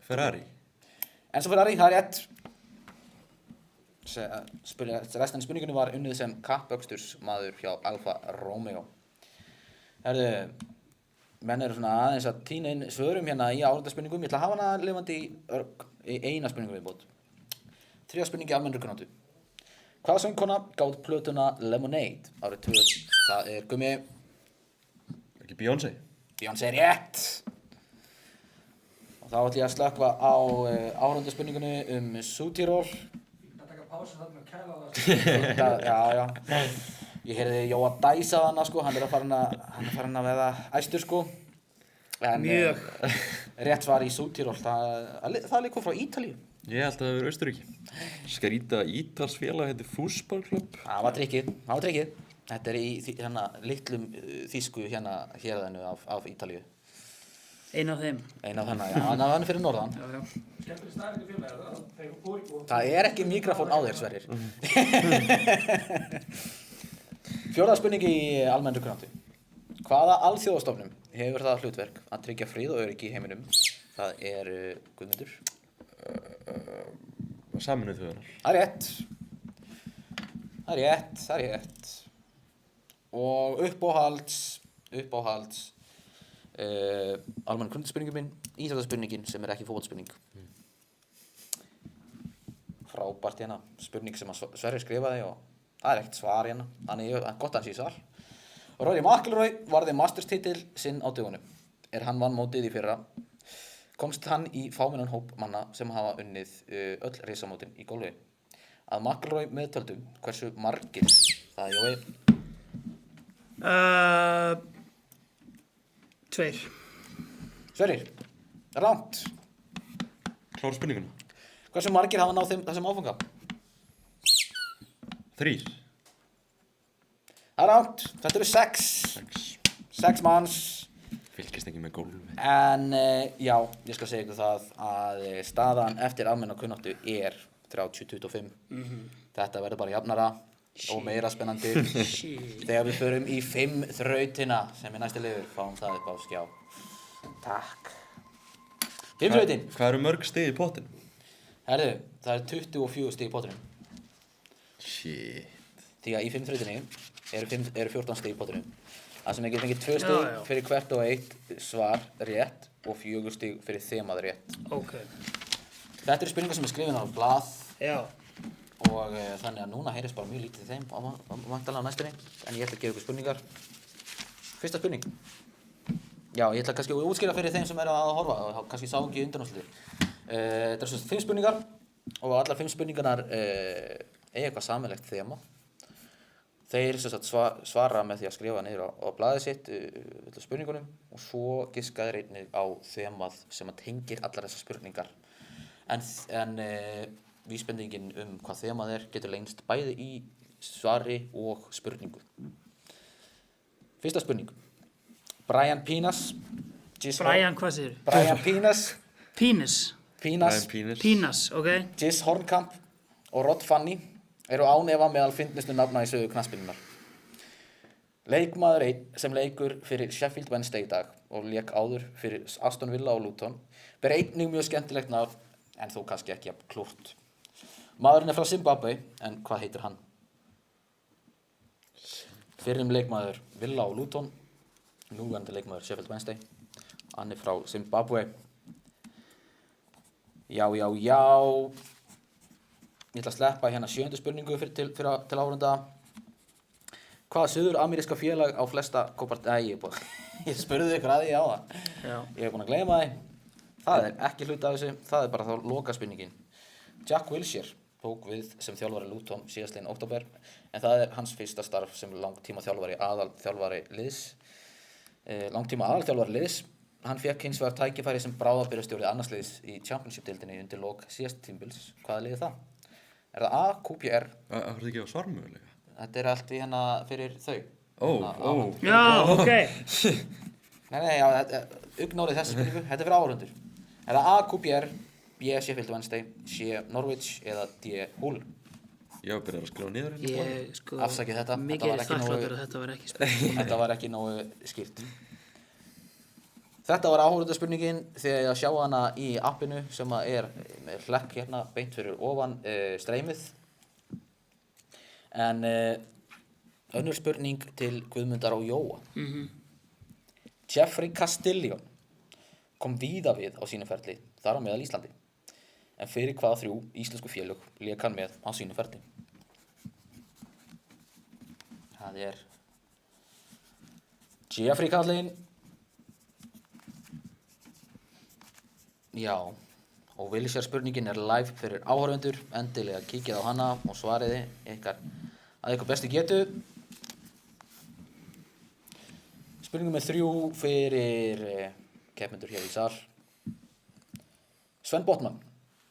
Ferrari. Enzo Ferrari, það er rétt. Restan í spurningunni var unnið sem kappökstursmaður hjá Alfa Romeo. Herðu, menn eru svona aðeins að tína inn svörum hérna í áhörfundarspurningum. Ég ætla að hafa hana lifandi í eina spurningu viðbót. 3 spurningi almennri kunnáttu. Hvaða söngkona gáði plötuna Lemonade árið 2000? Það er Gummi. Ekki Beyoncé. Beyoncé er rétt. Og þá ætlum ég að slökkva á áhörfundarspurningunni Südtirol. Það taka pásu þarna og kæla það. Já. Ég heyrði Jóa dæsa hana, sko. Hann er farin að verða æstur, sko. En, Mjög. Rétt svar í Südtirol. Það líka frá Ítalíu. Ég held að það hefur Austurríki. Skrýta ítalsfélag heitir Fußballklub. Það var trikkið. Þetta er í litlum þýsku hérna hérðinu af Ítalíu. Ein af þeim. Ein af þannig, já, hann er fyrir norðan. Já, já. Skemmtileg staðreynd í félagi að þeir fóru ekki Það er ekki mikrofón á þér, Sverrir. Fjórða spurning í almennri kunnáttu. Hvaða alþjóðastofnun hefur það hlutverk að tryggja frið og öryggi í heiminum? Það er Guðmundur. Sameinuðu þjóðirnar. Það er rétt. Og uppáhalds almenn kunnáttuspurningin minn, íþróttaspurningin sem er ekki fótboltaspurning. Frábært hérna, spurning sem að Sverrir skrifaði og það er ekkert svar hérna, þannig gott að hann sé svar. Rory McIlroy varði Masters-titil sinn á dögunum. Hann vann mótið í fyrra. Komst hann í fámennan hóp manna sem hafa unnið öll risamótin í golfi. Að McIlroy meðtöldum hversu margir, það er Jói. 2. Sverrir, rangt. Klára spurninguna. Hversu margir hafa náð þessum áfanga? 3. Það er rangt, þetta eru 6. 6 manns. Fylgist ekki með golfi. En já, ég skal segja ykkur það að staðan eftir almenna kunnáttu er 30-25. Þetta verður bara jafnara og meira spennandi þegar við förum í 5 þrautina sem er næsti liður. Fáum það upp á skjá. Takk. 5 þrautin. Hvað eru mörg stig í pottinu? Herðu, það er 24 stig í pottinum. Shit. Því að í 5 þrautinni eru 14 stig í pottinum. Það sem ég get fengið 2 stig fyrir hvert og 1 svar rétt og 4 stig fyrir þemað rétt. Ok. Þetta eru spurningar sem er skrifin á blað Já. og þannig að núna heyrist bara mjög lítið þeim væntanlega á næstunni. En ég ætla að gefa ykkur spurningar. Fyrsta spurning. Já, ég ætla kannski að útskýra fyrir þeim sem eru að horfa og kannski sá ekki undanúrslitin. Þetta eru svo 5 spurningar og allar 5 spurningarnar eiga eitthvað sameiginlegt þema. Þeir svara með því að skrifa niður á blaðið sitt spurningunum og svo giska þeir einnig á þemað sem að tengir allar þessar spurningar. En vísbendingin hvað þemað getur leynst bæði í svari og spurningu. Fyrsta spurning. Brian Pinas. Brian, hvað segir? Brian Pinas. Pinas, ok. Gis Hornkamp og Rod Fanny eru án efa meðal fyndnustu nafna í sögu knattspyrnunnar. Leikmaður einn sem leikur fyrir Sheffield Wednesday í dag og lék áður fyrir Aston Villa og Luton ber einnig mjög skemmtilegt nafn en þó kannski ekki jafn klúrt. Maðurinn er frá Zimbabwe en hvað heitir hann? Fyrrum leikmaður Villa og Luton, núverandi leikmaður Sheffield Wednesday. Hann er frá Zimbabwe. Já. Ég ætla að sleppa hérna 7. spurningu til áhorfenda. Hvaða suður-ameríska félag á flesta ég spurði ykkur að því áðan. Já. Ég hef búinn að gleyma því. Það er ekki hluti af þessu, það er bara þá lokaspurningin. Jack Wilshere tók við sem þjálfari Luton síðastliðinn október, en það er hans fyrsta starf sem langtíma aðalþjálfari liðs. Hann fékk hins vegar tækifæri sem bráðabirgðastjóri annars liðs í Championship-deildinni undir lok síðasta tímabils. Hvaða lið er það? Er það A, QPR? Það er ekki á svarmögulega. Þetta er allt í hérna fyrir þau. Já, ok. Nei, ugnórið þessi spurningu. Þetta er fyrir áhorfendur. Er það A, QPR, B, Sheffield Wednesday, C, Norwich eða D, Hull? Ég var byrjað að skrifa niður hérna. Ég sko Afsakið þetta. mikið er þakkláttur að þetta var ekki spurning. Þetta var ekki nógu skýrt. Þetta var áhorfendaspurningin þegar ég að sjá hana í appinu sem er með hlekk hérna beint fyrir ofan streymið. En önnur spurning til Guðmundar og Jóa. Jeffrey Castellón kom víða við á sínum ferli, þar á meðal Íslandi. En fyrir hvaða 3 íslensku félög lék hann með á sínum ferli? Það er Jeffrey Castellón. Já, og Wilshere spurningin er live fyrir áhorfendur, endilega kíkið á hana og svariði að ykkur bestu getu. Spurningum með 3 fyrir keppendur hér í sal. Sven Botman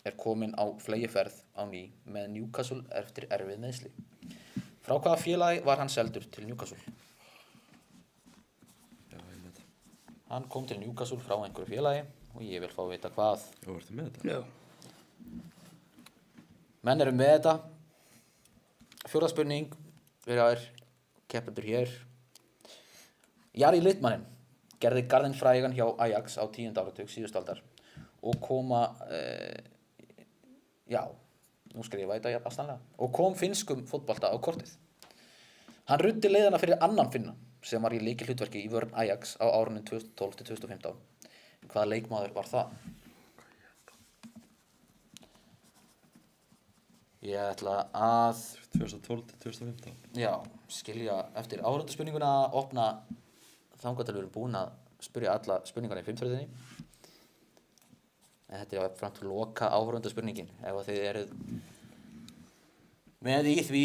er kominn á fleygiferð á ný með Newcastle eftir erfið meiðsli. Frá hvaða félagi var hann seldur til Newcastle? Já, ég veit það. Hann kom til Newcastle frá einhverju félagi og ég vil fá að vita hvað. Þú ertu með þetta? Já. Menn eru með þetta. Fjórða spurning fyrir þær keppendur hér. Jari Litmanen gerði garðinn frægan hjá Ajax á 10. áratug síðustu aldar og koma, nú skrifa ég þetta aðstæðanlega, og kom finnskum fótbolta á kortið. Hann ruddi leiðina fyrir annan Finna sem var í lykilhlutverki í vörn Ajax á árunum 2012 til 2015. Hvaða leikmaður var það? Ég ætla að 2012 til 2015. skilja eftir áhorfendaspurninguna, opna þangað til við erum búin að spyrja alla spurningarna í 5-þröðinni. En þetta er fram til loka áhorfendaspurningin. Ef þið eruð með í því,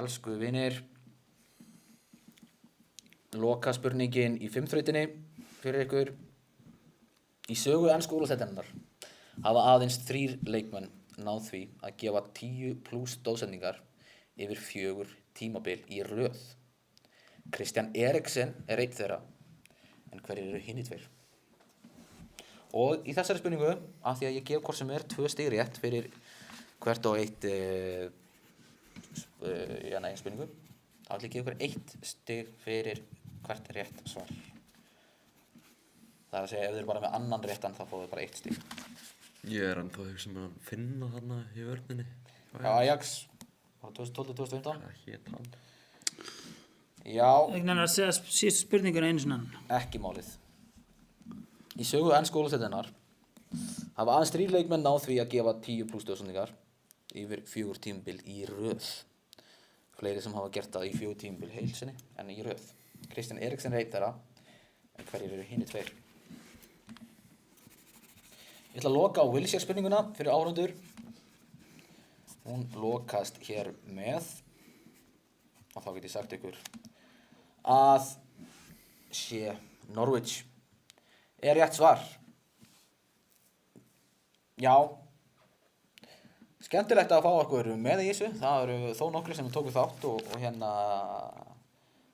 elsku vinir, loka spurningin í 5-þröðinni fyrir ykkur. Í sögu ensku úrvalsdeildarinnar hafa aðeins 3 leikmenn náð því að gefa 10+ stóðsendingar yfir 4 tímabil í röð. Christian Eriksen er einn þeirra, en hverjir eru hinir 2? Og í þessari spurningu, af því að ég gef hvort sem 2 stig rétt fyrir hvert og eitt ein spurningu, þá ætla ég að gefa ykkur 1 stig fyrir hvert rétt svar. Það er að segja, ef þið eru bara með annan réttan, þá fáið þið bara 1 stig. Ég er ennþá að hugsa með að finna þarna í vörninni. Já, Ajax, á 2012-2015. Það hét hann. Já, Ekki að segja síðustu spurninguna einu sinni. ekki málið. Í sögu ensku úrvalsdeildarinnar hafa aðeins 3 leikmenn náð því að gefa 10+ stóðsendingar yfir 4 tímabil í röð. Fleiri sem hafa gert það í 4 tímabil heilsinni en í röð. Christian Eriksen er einn þeirra, en hverjir eru hinir 2? Ég ætla að loka á Wilshere spurninguna fyrir áhorfendur. Hún lokast hér með, og þá get ég sagt ykkur að Norwich er rétt svar. Já, skemmtilegt að fá okkur með í þessu. Það eru þó nokkri sem tóku þátt og hérna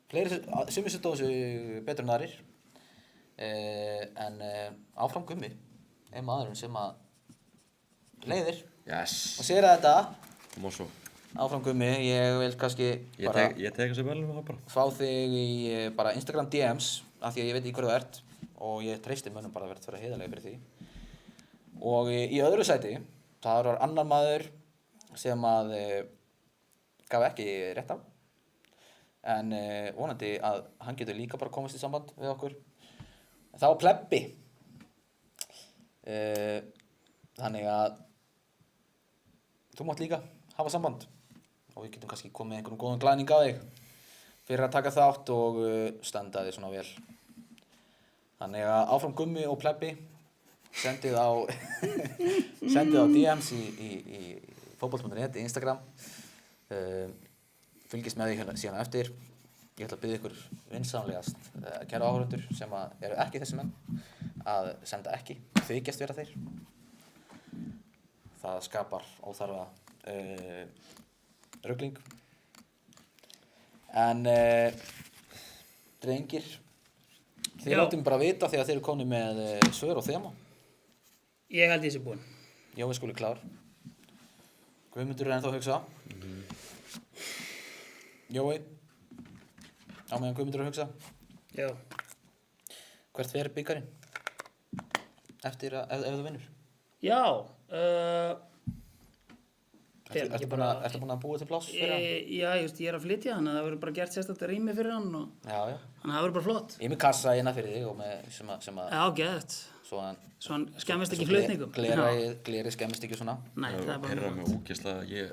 fleiri sumir sem stóðu sig betur en aðrir. En áfram Gummi er maðurinn sem að leiðir Yes. og segir að þetta. Kom á svo. Áfram Gummi, ég vil kannski bara Ég tek þessi vel með það bara. fá þig í bara Instagram DMs af því að ég veit ekki hver þú ert og ég treysti mönnum bara að vera heiðarlega fyrir því. Og í öðru sæti, það var annar maður sem að gaf ekki rétt á, en vonandi að hann getur líka bara komast í samband við okkur. Það var Plebbi. Þannig að þú mátt líka hafa samband og við getum kannski komið einhvern góðan glæðning á þig fyrir að taka þátt og standa þig svona vel. Þannig að áfram Gummi og Plebbi, sendið á DMs í fótbolti.net, Instagram. Fylgist með því hérna síðan eftir. Ég ætla að biðja ykkur vinsamlegast, kæru áhorfendur sem eru ekki þessi menn, að senda ekki, þykjast vera þeir. Það skapar óþarfa rugling. En drengir, þið látum bara vita þegar þeir eru komnir með svör og þema. Ég held ég sé búinn. Jói skuli klár. Guðmundur er ennþá að hugsa. Jói, á meðan Guðmundur er að hugsa. Já. Hvert fer bikarinn? Eftir að, ef þú vinnur. Já. Ertu búin að búa til pláss fyrir hann? Já, ég er að flytja hann, það verður bara gert sérstakt rými fyrir hann og Já. þannig að það verður bara flott. Ég er með kassa hérna fyrir þig og með sem að Já, geðvægt. svo hann skemmist ekki í flutningum. Glerið skemmist ekki svona. Nei, það er bara Herra mjög með gott. ógeðslega, ég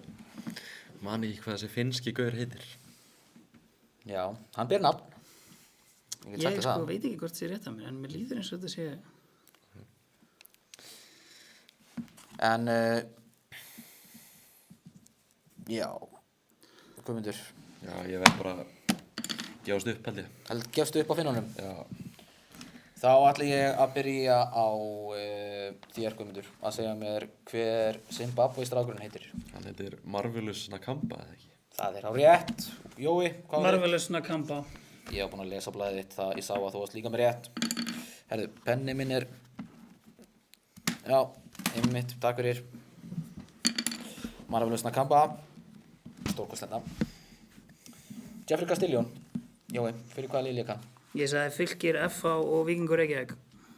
man ekki hvað þessi finnski gaur heitir. Já, hann ber nafn. Ég get sagt Ég þér það. veit ekki hvort það sé rétt að mér, en mér líður eins og þetta sé... En já, Guðmundur, Já, ég verð bara gefast upp held ég. gefstu upp á Finnunum. Já. Þá ætla ég að byrja á þér, Guðmundur, að segja mér hver Zimbabwe-strákurinn heitir. Hann heitir Marvelous Nakamba, eða ekki? Það er á rétt. Jói, hvað var þitt? Marvelous Nakamba. Ég var búinn að lesa blaðið þitt, ég sá að þú varst líka með rétt. Herðu, penni minn er... Já, einmitt, takk fyrir. Marvelous Nakamba. Stórkostlenda. Jeffrey Castillion. Jói, fyrir hvaða lið lék hann? Ég sagði Fylkir, FH og Víkingur Reykjavík.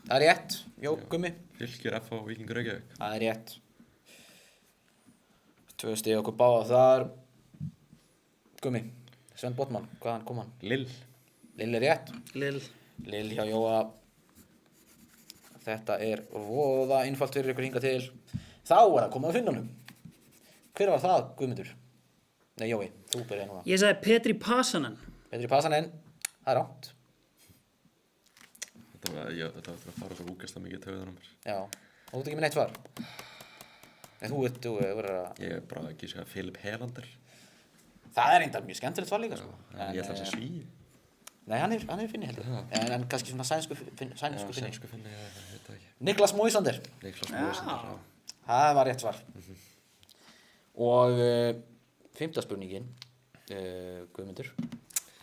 Það er rétt. Jó, Gummi. Fylkir, FH og Víkingur Reykjavík. Það er rétt. 2 stig okkur báða þar. Gummi. Sven Botman, hvaðan kom hann? Lill. Lill er rétt. Lill hjá Jóa. Þetta er voða einfalt fyrir ykkur hingað til. Þá er að koma að finna honum. Hver var það, Guðmundur? Nei, Jói, þú byrjaði núna. Ég sagði Petri Pasanen. Petri Pasanen, það er rátt. Þetta var að fara svo úkastlega mikið töðan á mér. Já, og þú ert ekki með neitt svar. En þú verður að... Ég er bara ekki segja Philip Helander. Það er einnig mjög skemmtilegt svar líka, sko. En ég ætla að segja Svíi. Nei, hann er finni heldur. En kannski svona sænsku finni. Sænsku finni, ég veit það ekki. Niklas Moisander. Niklas Moisander, já. Það var rétt svar. Og 5. spurningin, Guðmundur.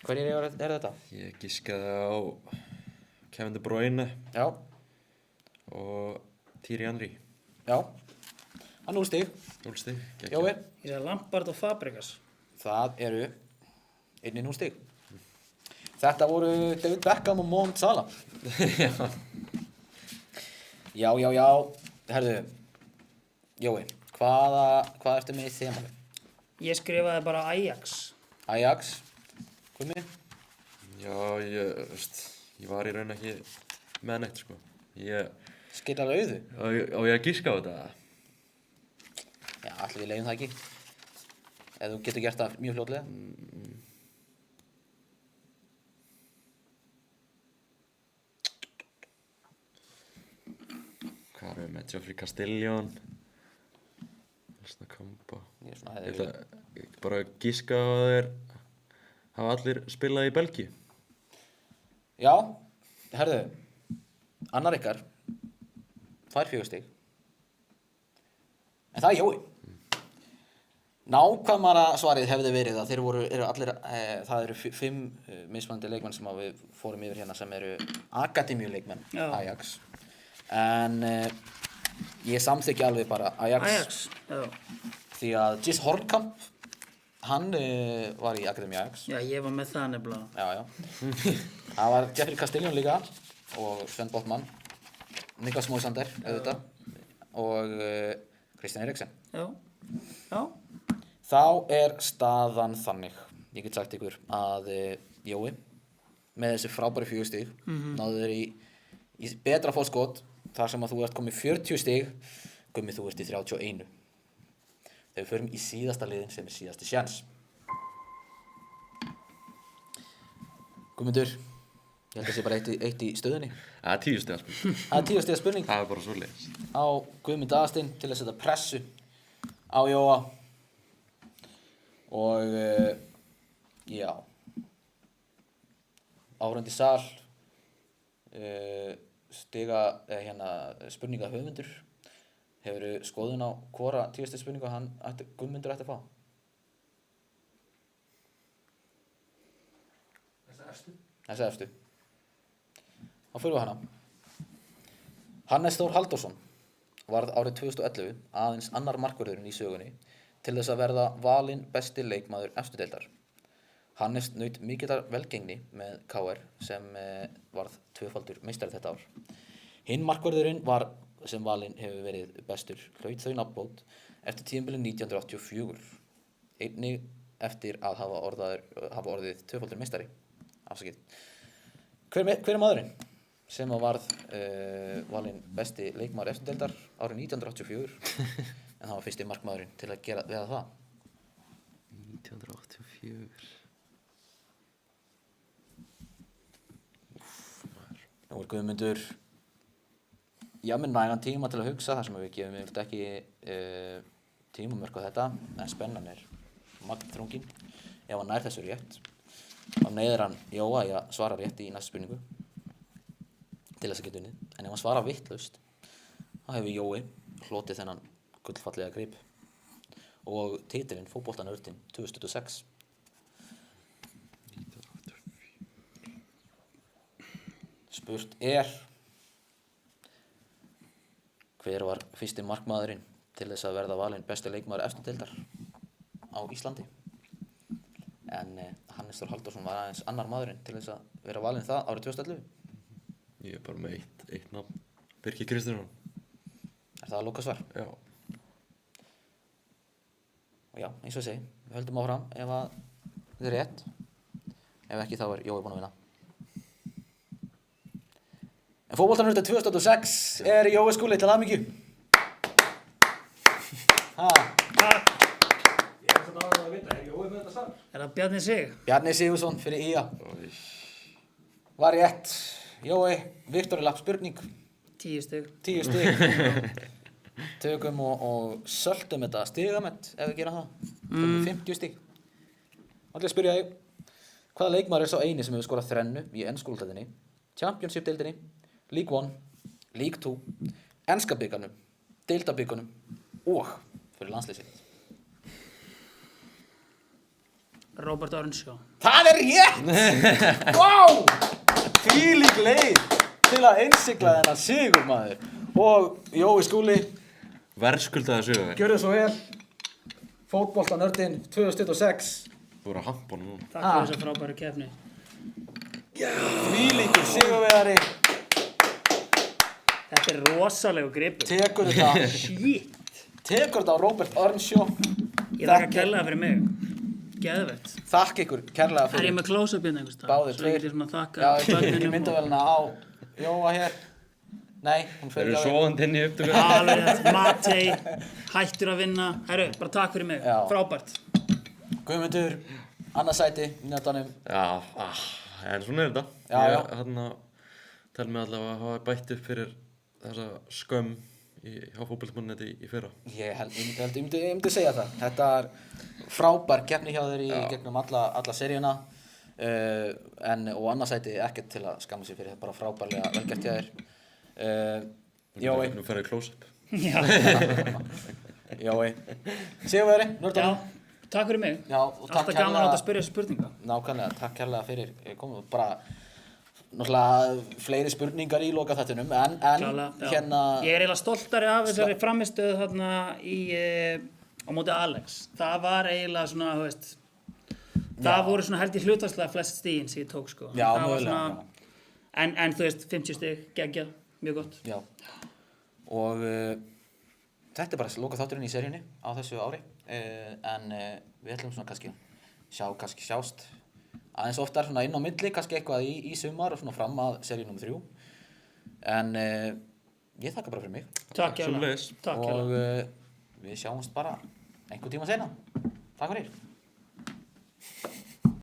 Hverjir er þetta? Ég giskaði á Kevin De Bruyne Já, og Thierry Henry. já. Það er 0 stig. 0 stig. Jói. Ég sagði Lampard og Fabregas. Það eru 1-0 stig. Þetta voru David Beckham og Mohamed Salah. Já. Já. Herðu, Jói, hvað ertu með í þemanu? Ég skrifaði bara Ajax. Ajax, Gummi? Já, ég var í raun ekki með neitt, sko. Skillar auðu? Og ég að giska á þetta. Já, allir við leiðum það ekki. Eða þú getur gert það mjög fljótlega. Hvað erum við með? Jeffrey Castillion. Nakamba. Ég ætla bara að giska á að þeir hafa allir spilað í Belgíu. Já, herðu, annar ykkar fær 4 stig. En það er Jói. Nákvæmara svarið hefði verið að þeir eru allir, það eru 5 mismunandi leikmenn sem við fórum yfir hérna sem eru akademíuleikmenn Ajax. En ég samþykki alveg bara Ajax. Já. Því að Gis Hornkamp, hann var í Akademíu Ajax. Já, ég var með það nefnilega. Já. Það var Jeffrey Castillion líka og Sven Botman, Niklas Moisander, auðvitað, og Kristján Eriksen. Já. Þá er staðan þannig, ég get sagt ykkur, að Jói, með þessi frábæri 4 stig, náðu þeir í betra fórskot, þar sem að þú ert komið 40 stig, Gummi þú ert í 31. Þegar við förum í síðasta liðin sem er síðasti sjans. Guðmundur, ég held að sé bara eitt í stöðunni. Það er 10 stiga spurning. Það er 10 stiga spurning. Það er bara svoleiðis. Á Guðmund Aðastinn til að setja pressu á Jóa. Og já, áhorfandi í sal, spurninga höfundur, hefurðu skoðun á hvora 10 stiga spurningu Guðmundur ætti að fá? Þessa efstu. Þá fyrir við hana. Hannes Þór Halldórsson varð árið 2011 aðeins annar markvörðurinn í sögunni til þess að verða valinn besti leikmaður efstu deildar. Hannes naut mikillar velgengni með KR sem varð 2-faldur meistari þetta ár. Hinn markvörðurinn sem valinn hefur verið bestur hlaut þau nafnbót eftir tímabilið 1984. Einnig eftir að hafa orðið 2-faldur meistari. Afsakið. Hver er maðurinn sem varð valinn besti leikmaður efstu deildar árið 1984 en það var fyrsti markmaðurinn til að gera það? 1984. Nú er Guðmundur með nægan tíma til að hugsa þar sem við gefum yfirleitt ekki tímamörk á þetta en spennan er magnþrungin. Ef hann nær þessu rétt þá neyðir hann Jóa í að svara rétt í næstu spurningu til þess að geta unnið. En ef hann svarar vitlaust þá hefur Jói hlotið þennan gullfallega grip og titilinn Fótboltanördin 2026. Spurt er Hver var fyrsti markmaðurinn til þess að verða valinn besti leikmaður efstu deildar á Íslandi? En Hannes Þór Halldórsson var aðeins annar maðurinn til þess að vera valinn það árið 2011. Ég er bara með eitt nafn. Birkir Kristjánsson. Er það að loka svar? Já. Og já, eins og ég segi, við höldum áfram ef að þetta er rétt. Ef ekki þá er Jói búinn að vinna. En fótboltanördur 2006 er Jói Skúli til hamingju. Ég er þetta aðeins að vita, er Jói með þetta svar? Er það Bjarni Sig? Bjarni Sigursson fyrir IA. Var rétt. Jói, Viktor lapp spurning. 10 stig. 10 stig. Tökum og söltum þetta stigamett ef við gerum það. Tökum 50 stig. Allir spyrja þig. Hvaða leikmaður er sá eini sem hefur skorað þrennu í ensku úrvalsdeildinni, Championship-deildinni, League 1, League 2, enska bikarnum, deildabikarnum og fyrir landsliðið? Robert Earnshaw. Það er rétt! Vá! Þvílík leið til að innsigla þennan sigur, maður. Og Jói Skúli, Verðskuldaði sigur. gjörðu svo vel. Fótboltanördin 2006. Þú voru að hampa hann núna. Takk fyrir þessa frábæru keppni. Þvílíkur sigurvegari. Þetta er rosalegu gripur. Tekur þetta Shit. Tekur þetta á Robert Earnshaw. Ég þakka kærlega fyrir mig. Geðvett. Þakka ykkur kærlega Er ég fyrir. með close-upinn einhvers staðar? Báðir Svo ég tveir. geti svona þakka Já, ekki börnunum og- myndavélina á Jóa hér. Nei, hún Þeir fer eru ekki á svoðandi inn í upptöku. Alveg þetta, Matei, hættur að vinna. Herru, bara takk fyrir mig. Já. Frábært. Guðmundur, annarsæti í nötanum. Já, en svona er þetta. Já, já. Ég tel mig allavega að hafa bætt upp fyrir þessa skömm hjá fótbolta.net í fyrra. Ég myndi segja það. Þetta er frábær keppni hjá þér í gegnum alla seríuna. Og annarsæti ekkert til að skamma sig fyrir, bara frábærlega velgert hjá þér. Jói, Nú fer ég close-up. Já. Jói. Sigurvegari, Já, nördanum. takk fyrir mig. Já, og takk Alltaf gaman kærlega- að spyrja spurninga. Nákvæmlega, takk kærlega fyrir komum. Bara, náttúrulega fleiri spurningar í lokaþættinum, en Klálega, já. hérna... Ég er eiginlega stoltari af þessari framistöðu þarna á móti Alex. Það var eiginlega svona, þú veist, það voru svona held í hlutvarslega flest stigin sem ég tók, sko. Já, Það var mögulega, svona- En þú veist, 50 stig, geggjað, mjög gott. Já. Og þetta er bara lokaþátturinn í seríunni á þessu ári. Við ætlum svona kannski sjást aðeins oftar svona inn á milli, kannski eitthvað í sumar og svona fram að seríu nr. 3. En ég þakka bara fyrir mig. Takk Sömuleiðis. Takk Og hérlega. við sjáumst bara einhvern tíma seinna. Takk fyrir.